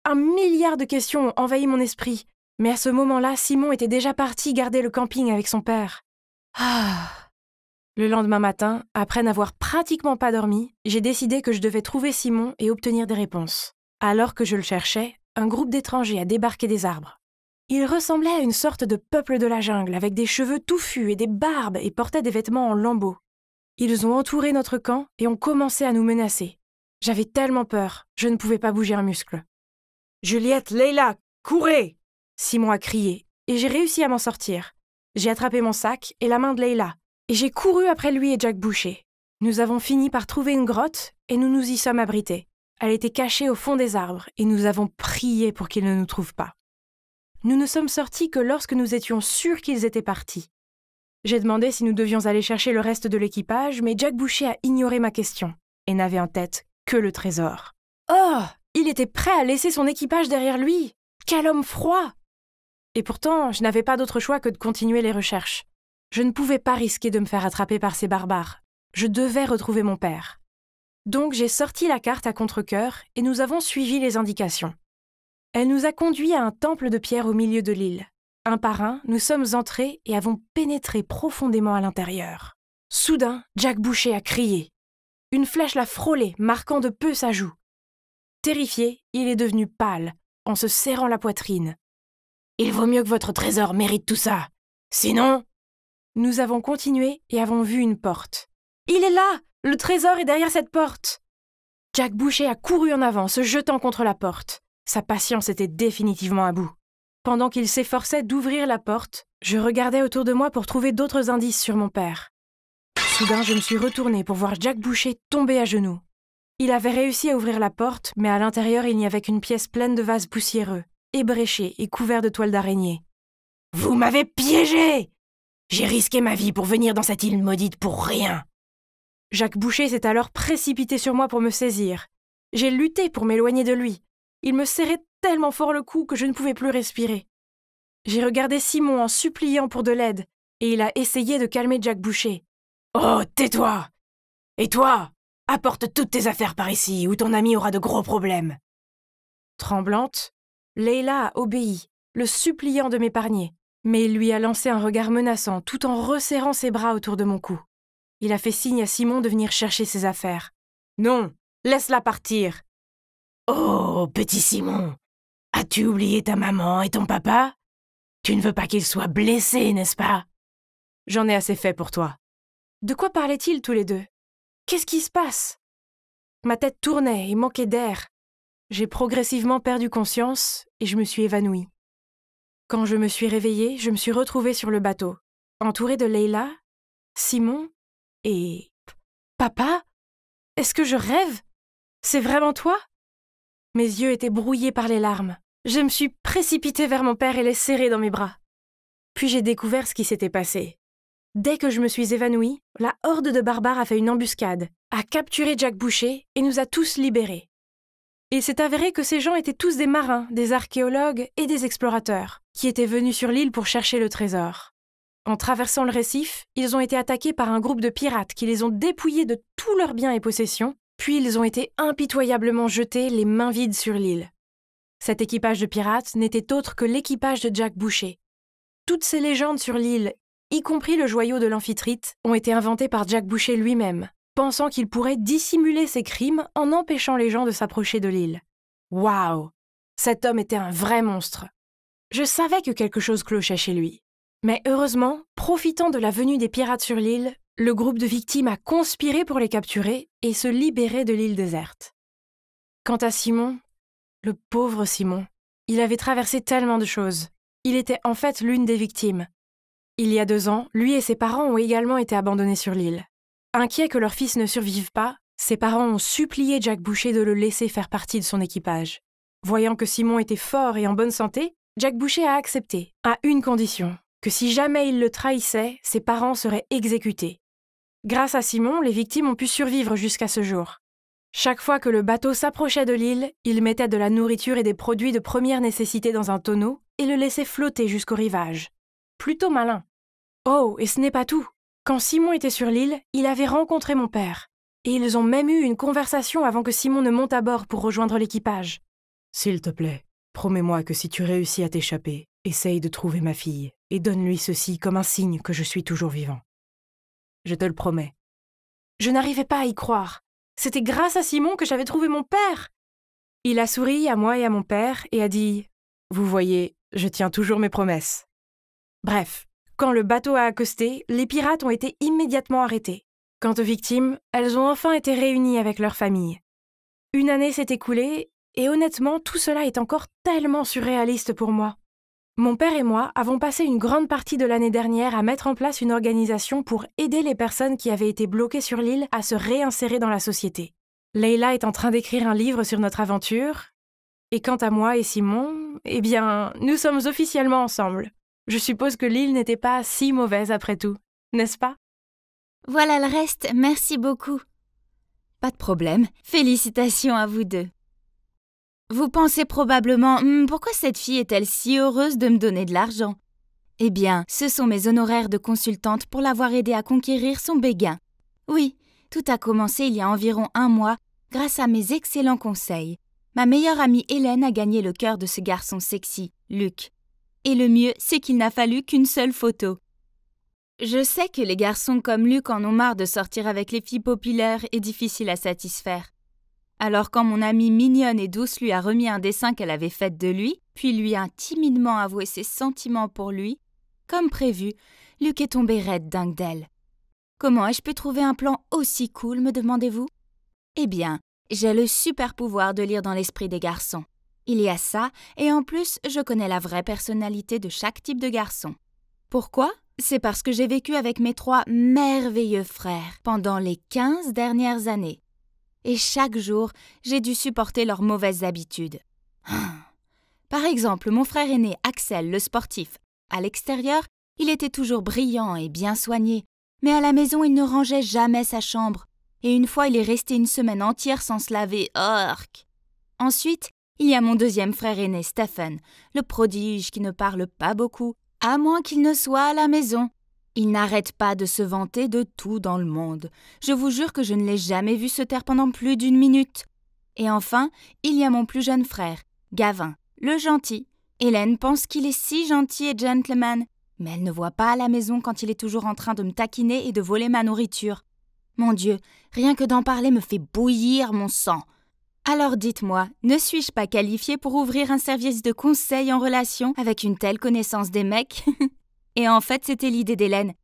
Un milliard de questions ont envahi mon esprit, mais à ce moment-là, Simon était déjà parti garder le camping avec son père. Ah! Le lendemain matin, après n'avoir pratiquement pas dormi, j'ai décidé que je devais trouver Simon et obtenir des réponses. Alors que je le cherchais, un groupe d'étrangers a débarqué des arbres. Ils ressemblaient à une sorte de peuple de la jungle, avec des cheveux touffus et des barbes et portaient des vêtements en lambeaux. Ils ont entouré notre camp et ont commencé à nous menacer. J'avais tellement peur, je ne pouvais pas bouger un muscle. « Juliette, Leila, courez !» Simon a crié, et j'ai réussi à m'en sortir. J'ai attrapé mon sac et la main de Leila, et j'ai couru après lui et Jack Boucher. Nous avons fini par trouver une grotte, et nous nous y sommes abrités. Elle était cachée au fond des arbres, et nous avons prié pour qu'ils ne nous trouvent pas. Nous ne sommes sortis que lorsque nous étions sûrs qu'ils étaient partis. J'ai demandé si nous devions aller chercher le reste de l'équipage, mais Jack Boucher a ignoré ma question, et n'avait en tête que le trésor. Oh! Il était prêt à laisser son équipage derrière lui! Quel homme froid! Et pourtant, je n'avais pas d'autre choix que de continuer les recherches. Je ne pouvais pas risquer de me faire attraper par ces barbares. Je devais retrouver mon père. Donc j'ai sorti la carte à contre-cœur et nous avons suivi les indications. Elle nous a conduits à un temple de pierre au milieu de l'île. Un par un, nous sommes entrés et avons pénétré profondément à l'intérieur. Soudain, Jack Boucher a crié. Une flèche l'a frôlé, marquant de peu sa joue. Terrifié, il est devenu pâle, en se serrant la poitrine. « Il vaut mieux que votre trésor mérite tout ça. Sinon... » Nous avons continué et avons vu une porte. « Il est là! Le trésor est derrière cette porte !» Jack Boucher a couru en avant, se jetant contre la porte. Sa patience était définitivement à bout. Pendant qu'il s'efforçait d'ouvrir la porte, je regardais autour de moi pour trouver d'autres indices sur mon père. Soudain, je me suis retournée pour voir Jack Boucher tomber à genoux. Il avait réussi à ouvrir la porte, mais à l'intérieur, il n'y avait qu'une pièce pleine de vases poussiéreux, ébréchés et couverts de toiles d'araignée. « Vous m'avez piégé! J'ai risqué ma vie pour venir dans cette île maudite pour rien !» Jack Boucher s'est alors précipité sur moi pour me saisir. J'ai lutté pour m'éloigner de lui. Il me serrait tellement fort le cou que je ne pouvais plus respirer. J'ai regardé Simon en suppliant pour de l'aide, et il a essayé de calmer Jack Boucher. « Oh, tais-toi! Et toi, apporte toutes tes affaires par ici, ou ton ami aura de gros problèmes. » Tremblante, Leila a obéi, le suppliant de m'épargner, mais il lui a lancé un regard menaçant tout en resserrant ses bras autour de mon cou. Il a fait signe à Simon de venir chercher ses affaires. « Non, laisse-la partir. »« Oh, petit Simon, as-tu oublié ta maman et ton papa? Tu ne veux pas qu'ils soient blessés, n'est-ce pas? »« J'en ai assez fait pour toi. » De quoi parlaient-ils tous les deux? Qu'est-ce qui se passe? Ma tête tournait et manquait d'air. J'ai progressivement perdu conscience et je me suis évanouie. Quand je me suis réveillée, je me suis retrouvée sur le bateau, entourée de Leila, Simon et... Papa? Est-ce que je rêve? C'est vraiment toi? Mes yeux étaient brouillés par les larmes. Je me suis précipitée vers mon père et l'ai serré dans mes bras. Puis j'ai découvert ce qui s'était passé. Dès que je me suis évanouie, la horde de barbares a fait une embuscade, a capturé Jack Boucher et nous a tous libérés. Il s'est avéré que ces gens étaient tous des marins, des archéologues et des explorateurs, qui étaient venus sur l'île pour chercher le trésor. En traversant le récif, ils ont été attaqués par un groupe de pirates qui les ont dépouillés de tous leurs biens et possessions, puis ils ont été impitoyablement jetés les mains vides sur l'île. Cet équipage de pirates n'était autre que l'équipage de Jack Boucher. Toutes ces légendes sur l'île, y compris le joyau de l'amphitrite, ont été inventées par Jack Boucher lui-même, pensant qu'il pourrait dissimuler ses crimes en empêchant les gens de s'approcher de l'île. Waouh! Cet homme était un vrai monstre. Je savais que quelque chose clochait chez lui. Mais heureusement, profitant de la venue des pirates sur l'île, le groupe de victimes a conspiré pour les capturer et se libérer de l'île déserte. Quant à Simon, le pauvre Simon, il avait traversé tellement de choses. Il était en fait l'une des victimes. Il y a 2 ans, lui et ses parents ont également été abandonnés sur l'île. Inquiets que leur fils ne survive pas, ses parents ont supplié Jack Boucher de le laisser faire partie de son équipage. Voyant que Simon était fort et en bonne santé, Jack Boucher a accepté, à une condition, que si jamais il le trahissait, ses parents seraient exécutés. Grâce à Simon, les victimes ont pu survivre jusqu'à ce jour. Chaque fois que le bateau s'approchait de l'île, il mettait de la nourriture et des produits de première nécessité dans un tonneau et le laissait flotter jusqu'au rivage. Plutôt malin. Oh, et ce n'est pas tout. Quand Simon était sur l'île, il avait rencontré mon père. Et ils ont même eu une conversation avant que Simon ne monte à bord pour rejoindre l'équipage. « S'il te plaît, promets-moi que si tu réussis à t'échapper, essaye de trouver ma fille et donne-lui ceci comme un signe que je suis toujours vivant. » Je te le promets. Je n'arrivais pas à y croire. C'était grâce à Simon que j'avais trouvé mon père. Il a souri à moi et à mon père et a dit « Vous voyez, je tiens toujours mes promesses. » Bref, quand le bateau a accosté, les pirates ont été immédiatement arrêtés. Quant aux victimes, elles ont enfin été réunies avec leurs familles. Une année s'est écoulée et honnêtement, tout cela est encore tellement surréaliste pour moi. Mon père et moi avons passé une grande partie de l'année dernière à mettre en place une organisation pour aider les personnes qui avaient été bloquées sur l'île à se réinsérer dans la société. Leila est en train d'écrire un livre sur notre aventure. Et quant à moi et Simon, eh bien, nous sommes officiellement ensemble. Je suppose que l'île n'était pas si mauvaise après tout, n'est-ce pas? Voilà le reste, merci beaucoup. Pas de problème, félicitations à vous deux. Vous pensez probablement, pourquoi cette fille est-elle si heureuse de me donner de l'argent? Eh bien, ce sont mes honoraires de consultante pour l'avoir aidée à conquérir son béguin. Oui, tout a commencé il y a environ 1 mois, grâce à mes excellents conseils. Ma meilleure amie Hélène a gagné le cœur de ce garçon sexy, Luc. Et le mieux, c'est qu'il n'a fallu qu'une seule photo. Je sais que les garçons comme Luc en ont marre de sortir avec les filles populaires et difficiles à satisfaire. Alors quand mon amie mignonne et douce lui a remis un dessin qu'elle avait fait de lui, puis lui a timidement avoué ses sentiments pour lui, comme prévu, Luc est tombé raide dingue d'elle. Comment ai-je pu trouver un plan aussi cool, me demandez-vous? Eh bien, j'ai le super pouvoir de lire dans l'esprit des garçons. Il y a ça, et en plus, je connais la vraie personnalité de chaque type de garçon. Pourquoi? C'est parce que j'ai vécu avec mes 3 merveilleux frères pendant les 15 dernières années. Et chaque jour, j'ai dû supporter leurs mauvaises habitudes. Par exemple, mon frère aîné Axel, le sportif. À l'extérieur, il était toujours brillant et bien soigné, mais à la maison, il ne rangeait jamais sa chambre. Et une fois, il est resté 1 semaine entière sans se laver. Ork! Ensuite, il y a mon 2e frère aîné, Stephen, le prodige qui ne parle pas beaucoup, à moins qu'il ne soit à la maison. Il n'arrête pas de se vanter de tout dans le monde. Je vous jure que je ne l'ai jamais vu se taire pendant plus d'1 minute. Et enfin, il y a mon plus jeune frère, Gavin, le gentil. Hélène pense qu'il est si gentil et gentleman, mais elle ne voit pas à la maison quand il est toujours en train de me taquiner et de voler ma nourriture. Mon Dieu, rien que d'en parler me fait bouillir mon sang. Alors dites-moi, ne suis-je pas qualifiée pour ouvrir un service de conseil en relation avec une telle connaissance des mecs? Et en fait, c'était l'idée d'Hélène.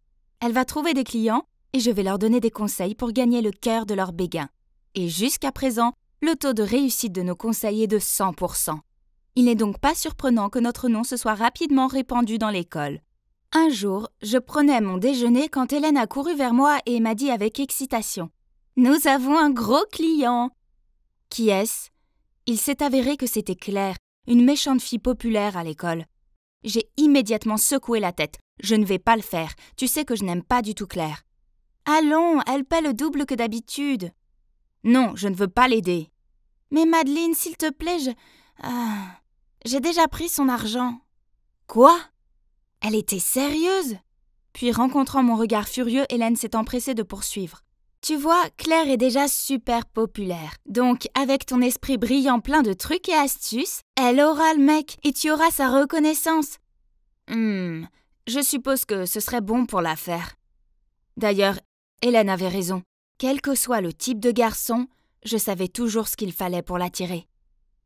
Elle va trouver des clients et je vais leur donner des conseils pour gagner le cœur de leur béguin. Et jusqu'à présent, le taux de réussite de nos conseils est de 100%. Il n'est donc pas surprenant que notre nom se soit rapidement répandu dans l'école. Un jour, je prenais mon déjeuner quand Hélène a couru vers moi et m'a dit avec excitation « Nous avons un gros client !» Qui est-ce? Il s'est avéré que c'était Claire, une méchante fille populaire à l'école. J'ai immédiatement secoué la tête. Je ne vais pas le faire. Tu sais que je n'aime pas du tout Claire. Allons, elle paie le double que d'habitude. Non, je ne veux pas l'aider. Mais Madeleine, s'il te plaît, j'ai déjà pris son argent. Quoi? Elle était sérieuse? Puis rencontrant mon regard furieux, Hélène s'est empressée de poursuivre. Tu vois, Claire est déjà super populaire. Donc, avec ton esprit brillant plein de trucs et astuces, elle aura le mec et tu auras sa reconnaissance. Je suppose que ce serait bon pour la faire. D'ailleurs, Hélène avait raison. Quel que soit le type de garçon, je savais toujours ce qu'il fallait pour l'attirer.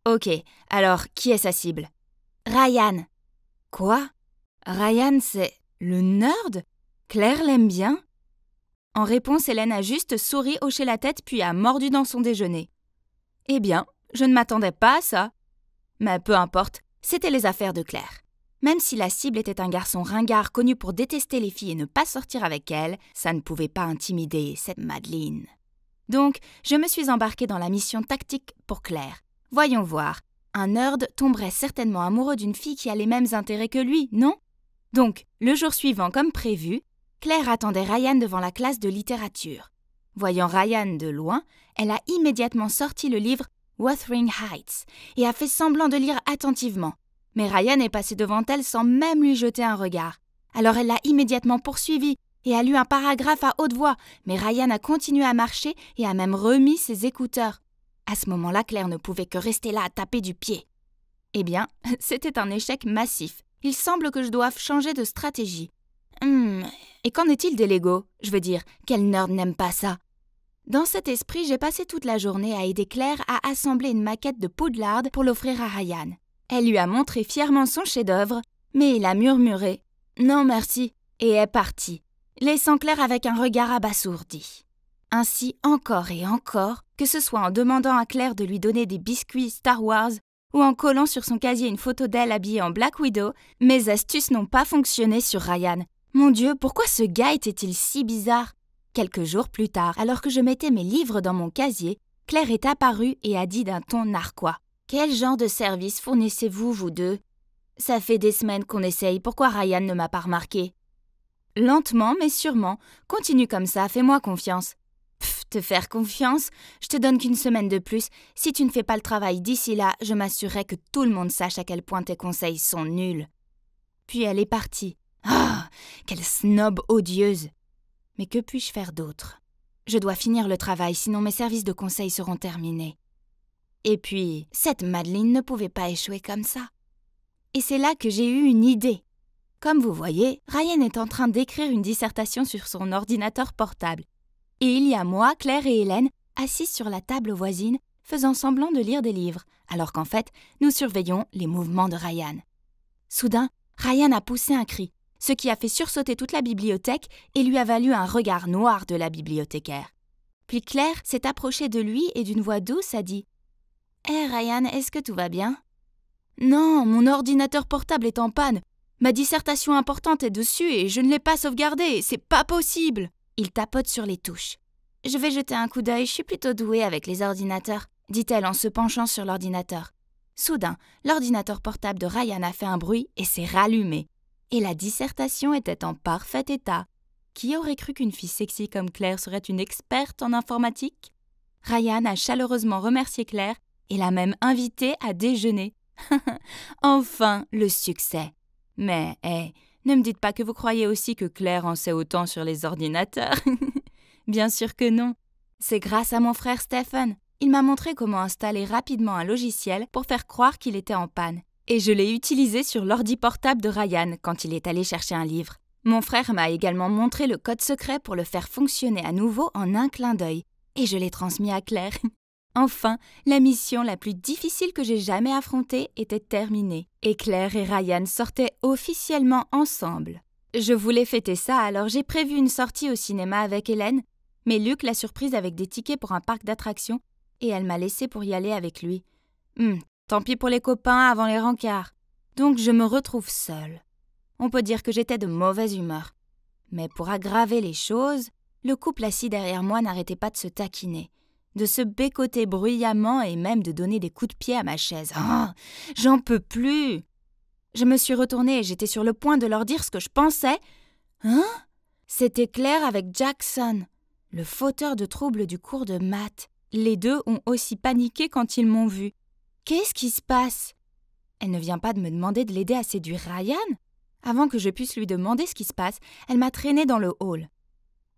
Ok, alors qui est sa cible? Ryan. Quoi? Ryan, c'est... Le nerd? Claire l'aime bien? En réponse, Hélène a juste souri, hoché la tête puis a mordu dans son déjeuner. Eh bien, je ne m'attendais pas à ça. Mais peu importe, c'était les affaires de Claire. Même si la cible était un garçon ringard connu pour détester les filles et ne pas sortir avec elles, ça ne pouvait pas intimider cette Madeleine. Donc, je me suis embarquée dans la mission tactique pour Claire. Voyons voir, un nerd tomberait certainement amoureux d'une fille qui a les mêmes intérêts que lui, non? Donc, le jour suivant, comme prévu, Claire attendait Ryan devant la classe de littérature. Voyant Ryan de loin, elle a immédiatement sorti le livre Wuthering Heights et a fait semblant de lire attentivement. Mais Ryan est passé devant elle sans même lui jeter un regard. Alors elle l'a immédiatement poursuivi et a lu un paragraphe à haute voix, mais Ryan a continué à marcher et a même remis ses écouteurs. À ce moment-là, Claire ne pouvait que rester là à taper du pied. Eh bien, c'était un échec massif. Il semble que je doive changer de stratégie. Et qu'en est-il des Legos? Je veux dire, quel nerd n'aime pas ça? Dans cet esprit, j'ai passé toute la journée à aider Claire à assembler une maquette de Poudlard pour l'offrir à Ryan. Elle lui a montré fièrement son chef-d'œuvre, mais il a murmuré « Non merci » et est parti, laissant Claire avec un regard abasourdi. Ainsi, encore et encore, que ce soit en demandant à Claire de lui donner des biscuits Star Wars ou en collant sur son casier une photo d'elle habillée en Black Widow, mes astuces n'ont pas fonctionné sur Ryan. Mon Dieu, pourquoi ce gars était-il si bizarre? Quelques jours plus tard, alors que je mettais mes livres dans mon casier, Claire est apparue et a dit d'un ton narquois. « Quel genre de service fournissez-vous, vous deux? Ça fait des semaines qu'on essaye, pourquoi Ryan ne m'a pas remarqué? » Lentement, mais sûrement, continue comme ça, fais-moi confiance. Te faire confiance? Je te donne qu'une semaine de plus. Si tu ne fais pas le travail d'ici là, je m'assurerai que tout le monde sache à quel point tes conseils sont nuls. Puis elle est partie. Ah, quelle snob odieuse! Mais que puis-je faire d'autre? Je dois finir le travail, sinon mes services de conseil seront terminés. Et puis, cette Madeleine ne pouvait pas échouer comme ça. Et c'est là que j'ai eu une idée. Comme vous voyez, Ryan est en train d'écrire une dissertation sur son ordinateur portable. Et il y a moi, Claire et Hélène, assises sur la table voisine, faisant semblant de lire des livres, alors qu'en fait, nous surveillons les mouvements de Ryan. Soudain, Ryan a poussé un cri, ce qui a fait sursauter toute la bibliothèque et lui a valu un regard noir de la bibliothécaire. Puis Claire s'est approchée de lui et d'une voix douce a dit « Hé Ryan, est-ce que tout va bien ?»« Non, mon ordinateur portable est en panne. Ma dissertation importante est dessus et je ne l'ai pas sauvegardée, c'est pas possible !» Il tapote sur les touches. « Je vais jeter un coup d'œil, je suis plutôt douée avec les ordinateurs, » dit-elle en se penchant sur l'ordinateur. Soudain, l'ordinateur portable de Ryan a fait un bruit et s'est rallumé. Et la dissertation était en parfait état. Qui aurait cru qu'une fille sexy comme Claire serait une experte en informatique? Ryan a chaleureusement remercié Claire et l'a même invitée à déjeuner. Enfin, le succès. Mais, ne me dites pas que vous croyez aussi que Claire en sait autant sur les ordinateurs. Bien sûr que non. C'est grâce à mon frère Stephen. Il m'a montré comment installer rapidement un logiciel pour faire croire qu'il était en panne. Et je l'ai utilisé sur l'ordi portable de Ryan quand il est allé chercher un livre. Mon frère m'a également montré le code secret pour le faire fonctionner à nouveau en un clin d'œil. Et je l'ai transmis à Claire. Enfin, la mission la plus difficile que j'ai jamais affrontée était terminée. Et Claire et Ryan sortaient officiellement ensemble. Je voulais fêter ça, alors j'ai prévu une sortie au cinéma avec Hélène, mais Luc l'a surprise avec des tickets pour un parc d'attractions et elle m'a laissée pour y aller avec lui. Tant pis pour les copains avant les rencarts. Donc je me retrouve seule. On peut dire que j'étais de mauvaise humeur. Mais pour aggraver les choses, le couple assis derrière moi n'arrêtait pas de se taquiner, de se bécoter bruyamment et même de donner des coups de pied à ma chaise. Ah, j'en peux plus! Je me suis retournée et j'étais sur le point de leur dire ce que je pensais. Hein? C'était Claire avec Jackson, le fauteur de troubles du cours de maths. Les deux ont aussi paniqué quand ils m'ont vue. Qu'est-ce qui se passe? Elle ne vient pas de me demander de l'aider à séduire Ryan? Avant que je puisse lui demander ce qui se passe, elle m'a traînée dans le hall.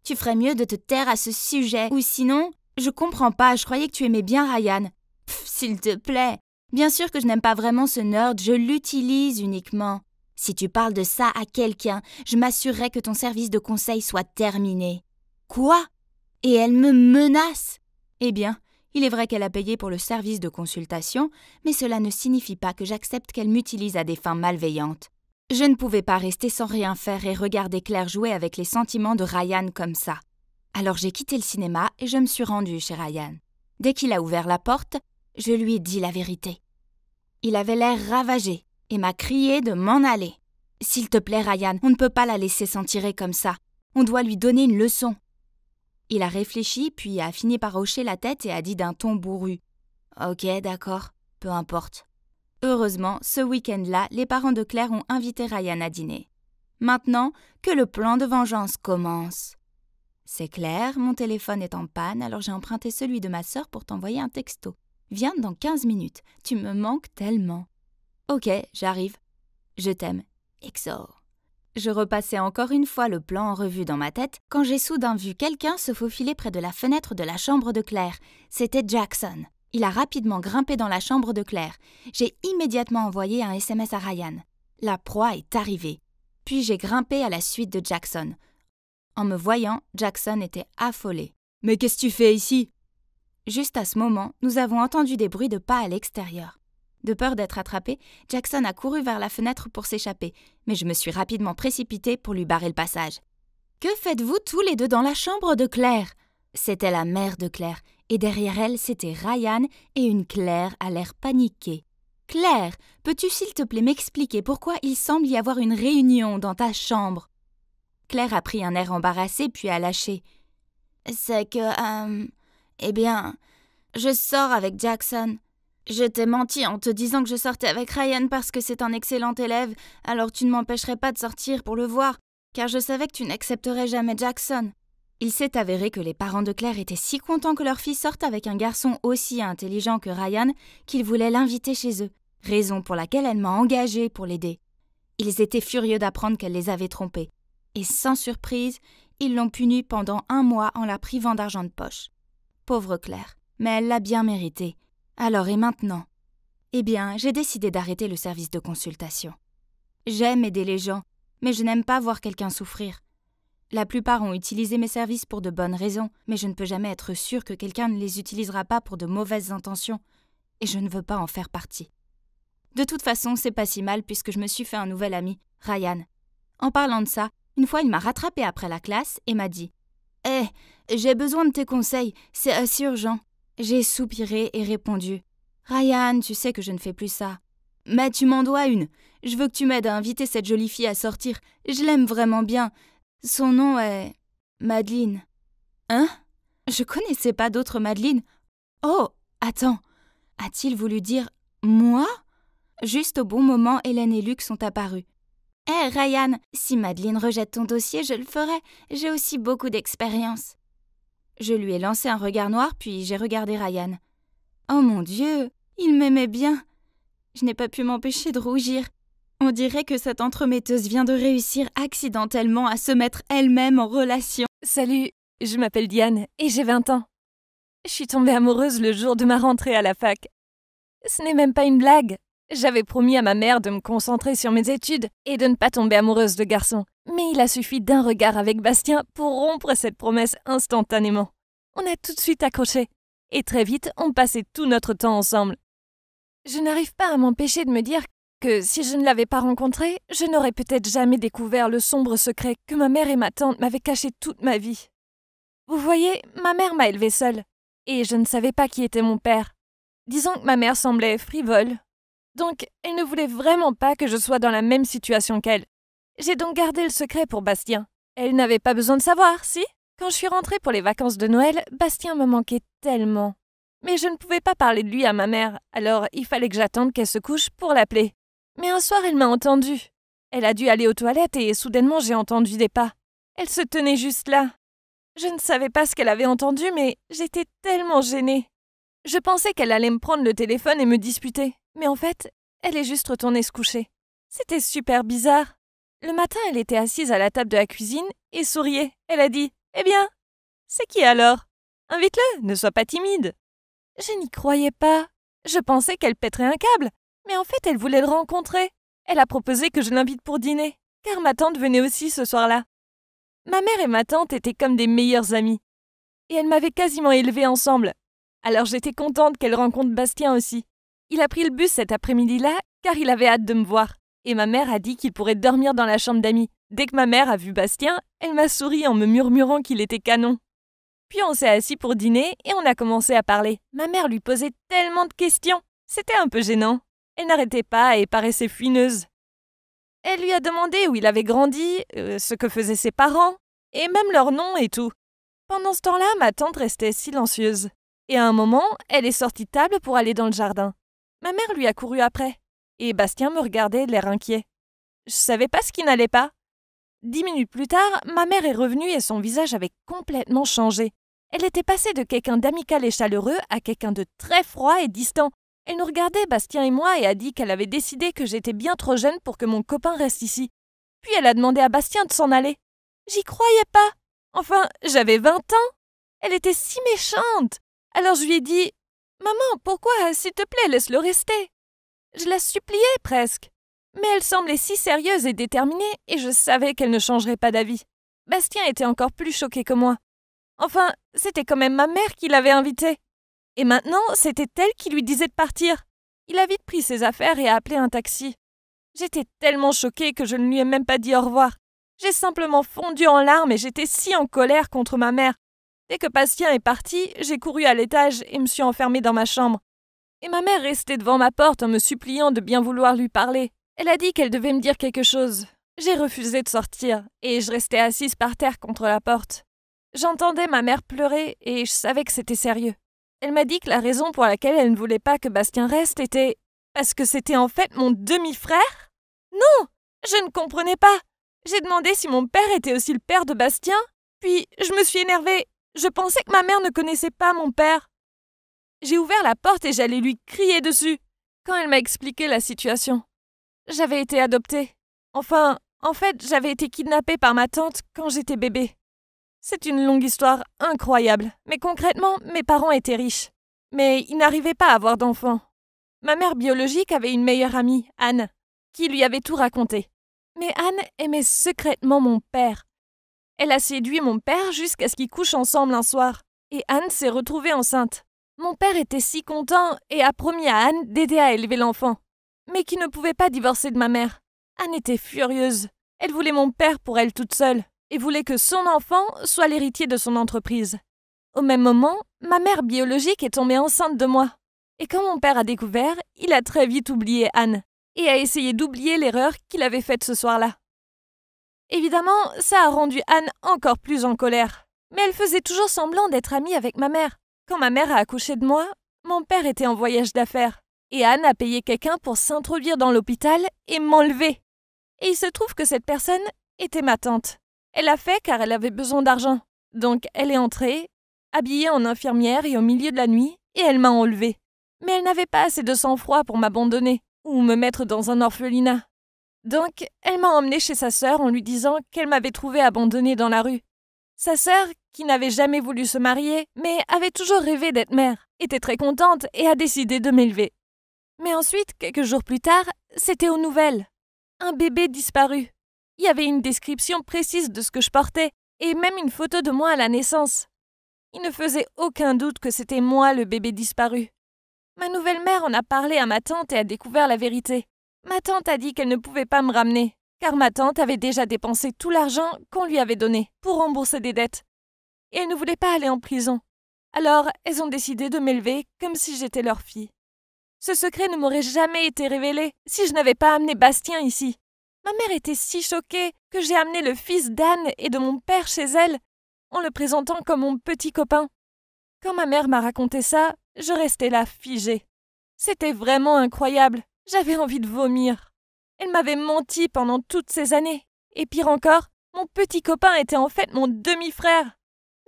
Tu ferais mieux de te taire à ce sujet, ou sinon... Je comprends pas, je croyais que tu aimais bien Ryan. S'il te plaît. Bien sûr que je n'aime pas vraiment ce nerd, je l'utilise uniquement. Si tu parles de ça à quelqu'un, je m'assurerai que ton service de conseil soit terminé. Quoi? Et elle me menace? Eh bien, il est vrai qu'elle a payé pour le service de consultation, mais cela ne signifie pas que j'accepte qu'elle m'utilise à des fins malveillantes. Je ne pouvais pas rester sans rien faire et regarder Claire jouer avec les sentiments de Ryan comme ça. Alors j'ai quitté le cinéma et je me suis rendue chez Ryan. Dès qu'il a ouvert la porte, je lui ai dit la vérité. Il avait l'air ravagé et m'a crié de m'en aller. « S'il te plaît, Ryan, on ne peut pas la laisser s'en tirer comme ça. On doit lui donner une leçon. » Il a réfléchi puis a fini par hocher la tête et a dit d'un ton bourru. « Ok, d'accord, peu importe. » Heureusement, ce week-end-là, les parents de Claire ont invité Ryan à dîner. Maintenant que le plan de vengeance commence. C'est clair, mon téléphone est en panne, alors j'ai emprunté celui de ma sœur pour t'envoyer un texto. Viens dans 15 minutes, tu me manques tellement. Ok, j'arrive. Je t'aime. XO. Je repassais encore une fois le plan en revue dans ma tête quand j'ai soudain vu quelqu'un se faufiler près de la fenêtre de la chambre de Claire. C'était Jackson. Il a rapidement grimpé dans la chambre de Claire. J'ai immédiatement envoyé un SMS à Ryan. La proie est arrivée. Puis j'ai grimpé à la suite de Jackson. En me voyant, Jackson était affolé. « Mais qu'est-ce que tu fais ici ?» Juste à ce moment, nous avons entendu des bruits de pas à l'extérieur. De peur d'être attrapé, Jackson a couru vers la fenêtre pour s'échapper, mais je me suis rapidement précipitée pour lui barrer le passage. « Que faites-vous tous les deux dans la chambre de Claire ?» C'était la mère de Claire, et derrière elle, c'était Ryan et une Claire à l'air paniquée. « Claire, peux-tu s'il te plaît m'expliquer pourquoi il semble y avoir une réunion dans ta chambre ?» Claire a pris un air embarrassé puis a lâché. « C'est que, eh bien, je sors avec Jackson. Je t'ai menti en te disant que je sortais avec Ryan parce que c'est un excellent élève, alors tu ne m'empêcherais pas de sortir pour le voir, car je savais que tu n'accepterais jamais Jackson. » Il s'est avéré que les parents de Claire étaient si contents que leur fille sorte avec un garçon aussi intelligent que Ryan qu'ils voulaient l'inviter chez eux, raison pour laquelle elle m'a engagée pour l'aider. Ils étaient furieux d'apprendre qu'elle les avait trompés. Et sans surprise, ils l'ont punie pendant 1 mois en la privant d'argent de poche. Pauvre Claire, mais elle l'a bien mérité. Alors et maintenant ? Eh bien, j'ai décidé d'arrêter le service de consultation. J'aime aider les gens, mais je n'aime pas voir quelqu'un souffrir. La plupart ont utilisé mes services pour de bonnes raisons, mais je ne peux jamais être sûre que quelqu'un ne les utilisera pas pour de mauvaises intentions, et je ne veux pas en faire partie. De toute façon, c'est pas si mal puisque je me suis fait un nouvel ami, Ryan. En parlant de ça, une fois il m'a rattrapée après la classe et m'a dit « Hé, j'ai besoin de tes conseils, c'est assez urgent. » J'ai soupiré et répondu « Ryan, tu sais que je ne fais plus ça. »« Mais tu m'en dois une. Je veux que tu m'aides à inviter cette jolie fille à sortir. Je l'aime vraiment bien. Son nom est... Madeleine. »« Hein ? Je connaissais pas d'autre Madeleine. Oh, attends. A-t-il voulu dire « moi » ? Juste au bon moment, Hélène et Luc sont apparus. « Hé, Ryan, si Madeleine rejette ton dossier, je le ferai. J'ai aussi beaucoup d'expérience. » Je lui ai lancé un regard noir, puis j'ai regardé Ryan. Oh mon Dieu, il m'aimait bien. Je n'ai pas pu m'empêcher de rougir. On dirait que cette entremetteuse vient de réussir accidentellement à se mettre elle-même en relation. Salut, je m'appelle Diane et j'ai 20 ans. Je suis tombée amoureuse le jour de ma rentrée à la fac. Ce n'est même pas une blague. J'avais promis à ma mère de me concentrer sur mes études et de ne pas tomber amoureuse de garçons. Mais il a suffi d'un regard avec Bastien pour rompre cette promesse instantanément. On a tout de suite accroché. Et très vite, on passait tout notre temps ensemble. Je n'arrive pas à m'empêcher de me dire que si je ne l'avais pas rencontré, je n'aurais peut-être jamais découvert le sombre secret que ma mère et ma tante m'avaient caché toute ma vie. Vous voyez, ma mère m'a élevée seule. Et je ne savais pas qui était mon père. Disons que ma mère semblait frivole. Donc, elle ne voulait vraiment pas que je sois dans la même situation qu'elle. J'ai donc gardé le secret pour Bastien. Elle n'avait pas besoin de savoir, si ? Quand je suis rentrée pour les vacances de Noël, Bastien me manquait tellement. Mais je ne pouvais pas parler de lui à ma mère, alors il fallait que j'attende qu'elle se couche pour l'appeler. Mais un soir, elle m'a entendue. Elle a dû aller aux toilettes et soudainement j'ai entendu des pas. Elle se tenait juste là. Je ne savais pas ce qu'elle avait entendu, mais j'étais tellement gênée. Je pensais qu'elle allait me prendre le téléphone et me disputer, mais en fait, elle est juste retournée se coucher. C'était super bizarre. Le matin, elle était assise à la table de la cuisine et souriait. Elle a dit « Eh bien, c'est qui alors ? Invite-le, ne sois pas timide. » Je n'y croyais pas. Je pensais qu'elle pèterait un câble, mais en fait, elle voulait le rencontrer. Elle a proposé que je l'invite pour dîner, car ma tante venait aussi ce soir-là. Ma mère et ma tante étaient comme des meilleures amies. Et elles m'avaient quasiment élevée ensemble. Alors j'étais contente qu'elle rencontre Bastien aussi. Il a pris le bus cet après-midi-là, car il avait hâte de me voir. Et ma mère a dit qu'il pourrait dormir dans la chambre d'amis. Dès que ma mère a vu Bastien, elle m'a souri en me murmurant qu'il était canon. Puis on s'est assis pour dîner et on a commencé à parler. Ma mère lui posait tellement de questions. C'était un peu gênant. Elle n'arrêtait pas et paraissait fuineuse. Elle lui a demandé où il avait grandi, ce que faisaient ses parents, et même leur nom et tout. Pendant ce temps-là, ma tante restait silencieuse. Et à un moment, elle est sortie de table pour aller dans le jardin. Ma mère lui a couru après. Et Bastien me regardait de l'air inquiet. Je savais pas ce qui n'allait pas. 10 minutes plus tard, ma mère est revenue et son visage avait complètement changé. Elle était passée de quelqu'un d'amical et chaleureux à quelqu'un de très froid et distant. Elle nous regardait, Bastien et moi, et a dit qu'elle avait décidé que j'étais bien trop jeune pour que mon copain reste ici. Puis elle a demandé à Bastien de s'en aller. J'y croyais pas. Enfin, j'avais 20 ans. Elle était si méchante. Alors je lui ai dit « Maman, pourquoi, s'il te plaît, laisse-le rester ?» Je la suppliais presque. Mais elle semblait si sérieuse et déterminée, et je savais qu'elle ne changerait pas d'avis. Bastien était encore plus choqué que moi. Enfin, c'était quand même ma mère qui l'avait invité. Et maintenant, c'était elle qui lui disait de partir. Il a vite pris ses affaires et a appelé un taxi. J'étais tellement choquée que je ne lui ai même pas dit au revoir. J'ai simplement fondu en larmes et j'étais si en colère contre ma mère. Dès que Bastien est parti, j'ai couru à l'étage et me suis enfermée dans ma chambre. Et ma mère restait devant ma porte en me suppliant de bien vouloir lui parler. Elle a dit qu'elle devait me dire quelque chose. J'ai refusé de sortir et je restais assise par terre contre la porte. J'entendais ma mère pleurer et je savais que c'était sérieux. Elle m'a dit que la raison pour laquelle elle ne voulait pas que Bastien reste était parce que c'était en fait mon demi-frère. Non, je ne comprenais pas. J'ai demandé si mon père était aussi le père de Bastien, puis je me suis énervée. Je pensais que ma mère ne connaissait pas mon père. J'ai ouvert la porte et j'allais lui crier dessus quand elle m'a expliqué la situation. J'avais été adoptée. Enfin, en fait, j'avais été kidnappée par ma tante quand j'étais bébé. C'est une longue histoire incroyable, mais concrètement, mes parents étaient riches. Mais ils n'arrivaient pas à avoir d'enfants. Ma mère biologique avait une meilleure amie, Anne, qui lui avait tout raconté. Mais Anne aimait secrètement mon père. Elle a séduit mon père jusqu'à ce qu'ils couchent ensemble un soir. Et Anne s'est retrouvée enceinte. Mon père était si content et a promis à Anne d'aider à élever l'enfant. Mais qui ne pouvait pas divorcer de ma mère. Anne était furieuse. Elle voulait mon père pour elle toute seule et voulait que son enfant soit l'héritier de son entreprise. Au même moment, ma mère biologique est tombée enceinte de moi. Et quand mon père a découvert, il a très vite oublié Anne et a essayé d'oublier l'erreur qu'il avait faite ce soir-là. Évidemment, ça a rendu Anne encore plus en colère. Mais elle faisait toujours semblant d'être amie avec ma mère. Quand ma mère a accouché de moi, mon père était en voyage d'affaires. Et Anne a payé quelqu'un pour s'introduire dans l'hôpital et m'enlever. Et il se trouve que cette personne était ma tante. Elle l'a fait car elle avait besoin d'argent. Donc elle est entrée, habillée en infirmière et au milieu de la nuit, et elle m'a enlevée. Mais elle n'avait pas assez de sang-froid pour m'abandonner ou me mettre dans un orphelinat. Donc elle m'a emmenée chez sa sœur en lui disant qu'elle m'avait trouvée abandonnée dans la rue. Sa sœur, qui n'avait jamais voulu se marier, mais avait toujours rêvé d'être mère, était très contente et a décidé de m'élever. Mais ensuite, quelques jours plus tard, c'était aux nouvelles. Un bébé disparu. Il y avait une description précise de ce que je portais, et même une photo de moi à la naissance. Il ne faisait aucun doute que c'était moi le bébé disparu. Ma nouvelle mère en a parlé à ma tante et a découvert la vérité. Ma tante a dit qu'elle ne pouvait pas me ramener, car ma tante avait déjà dépensé tout l'argent qu'on lui avait donné pour rembourser des dettes. Et elle ne voulait pas aller en prison. Alors, elles ont décidé de m'élever comme si j'étais leur fille. Ce secret ne m'aurait jamais été révélé si je n'avais pas amené Bastien ici. Ma mère était si choquée que j'ai amené le fils d'Anne et de mon père chez elle, en le présentant comme mon petit copain. Quand ma mère m'a raconté ça, je restais là figée. C'était vraiment incroyable. J'avais envie de vomir. Elle m'avait menti pendant toutes ces années. Et pire encore, mon petit copain était en fait mon demi-frère.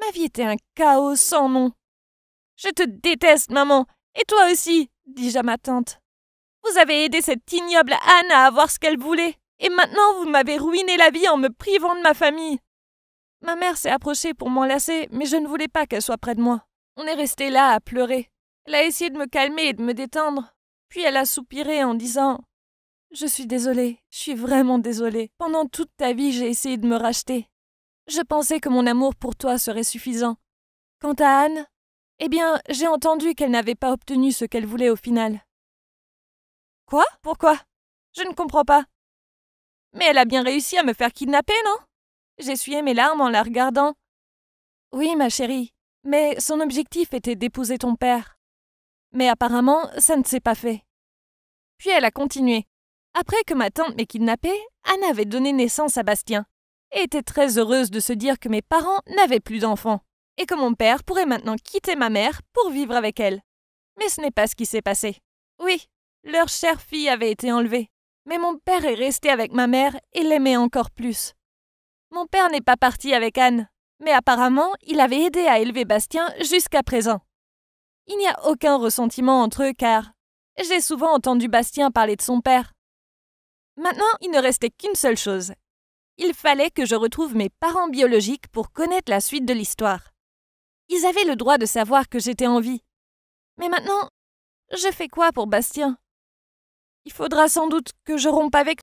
Ma vie était un chaos sans nom. « Je te déteste, maman, et toi aussi !» dis-je à ma tante. « Vous avez aidé cette ignoble Anne à avoir ce qu'elle voulait, et maintenant vous m'avez ruiné la vie en me privant de ma famille. » Ma mère s'est approchée pour m'enlacer, mais je ne voulais pas qu'elle soit près de moi. On est resté là à pleurer. Elle a essayé de me calmer et de me détendre. Puis elle a soupiré en disant « Je suis désolée, je suis vraiment désolée. Pendant toute ta vie, j'ai essayé de me racheter. Je pensais que mon amour pour toi serait suffisant. Quant à Anne, eh bien, j'ai entendu qu'elle n'avait pas obtenu ce qu'elle voulait au final. » Quoi ? Pourquoi ? Je ne comprends pas. Mais elle a bien réussi à me faire kidnapper, non? J'essuyais mes larmes en la regardant. Oui, ma chérie, mais son objectif était d'épouser ton père. Mais apparemment, ça ne s'est pas fait. Puis elle a continué. Après que ma tante m'ait kidnappée, Anne avait donné naissance à Bastien et était très heureuse de se dire que mes parents n'avaient plus d'enfants et que mon père pourrait maintenant quitter ma mère pour vivre avec elle. Mais ce n'est pas ce qui s'est passé. Oui, leur chère fille avait été enlevée, mais mon père est resté avec ma mère et l'aimait encore plus. Mon père n'est pas parti avec Anne, mais apparemment, il avait aidé à élever Bastien jusqu'à présent. Il n'y a aucun ressentiment entre eux car j'ai souvent entendu Bastien parler de son père. Maintenant, il ne restait qu'une seule chose. Il fallait que je retrouve mes parents biologiques pour connaître la suite de l'histoire. Ils avaient le droit de savoir que j'étais en vie. Mais maintenant, je fais quoi pour Bastien? Il faudra sans doute que je rompe avec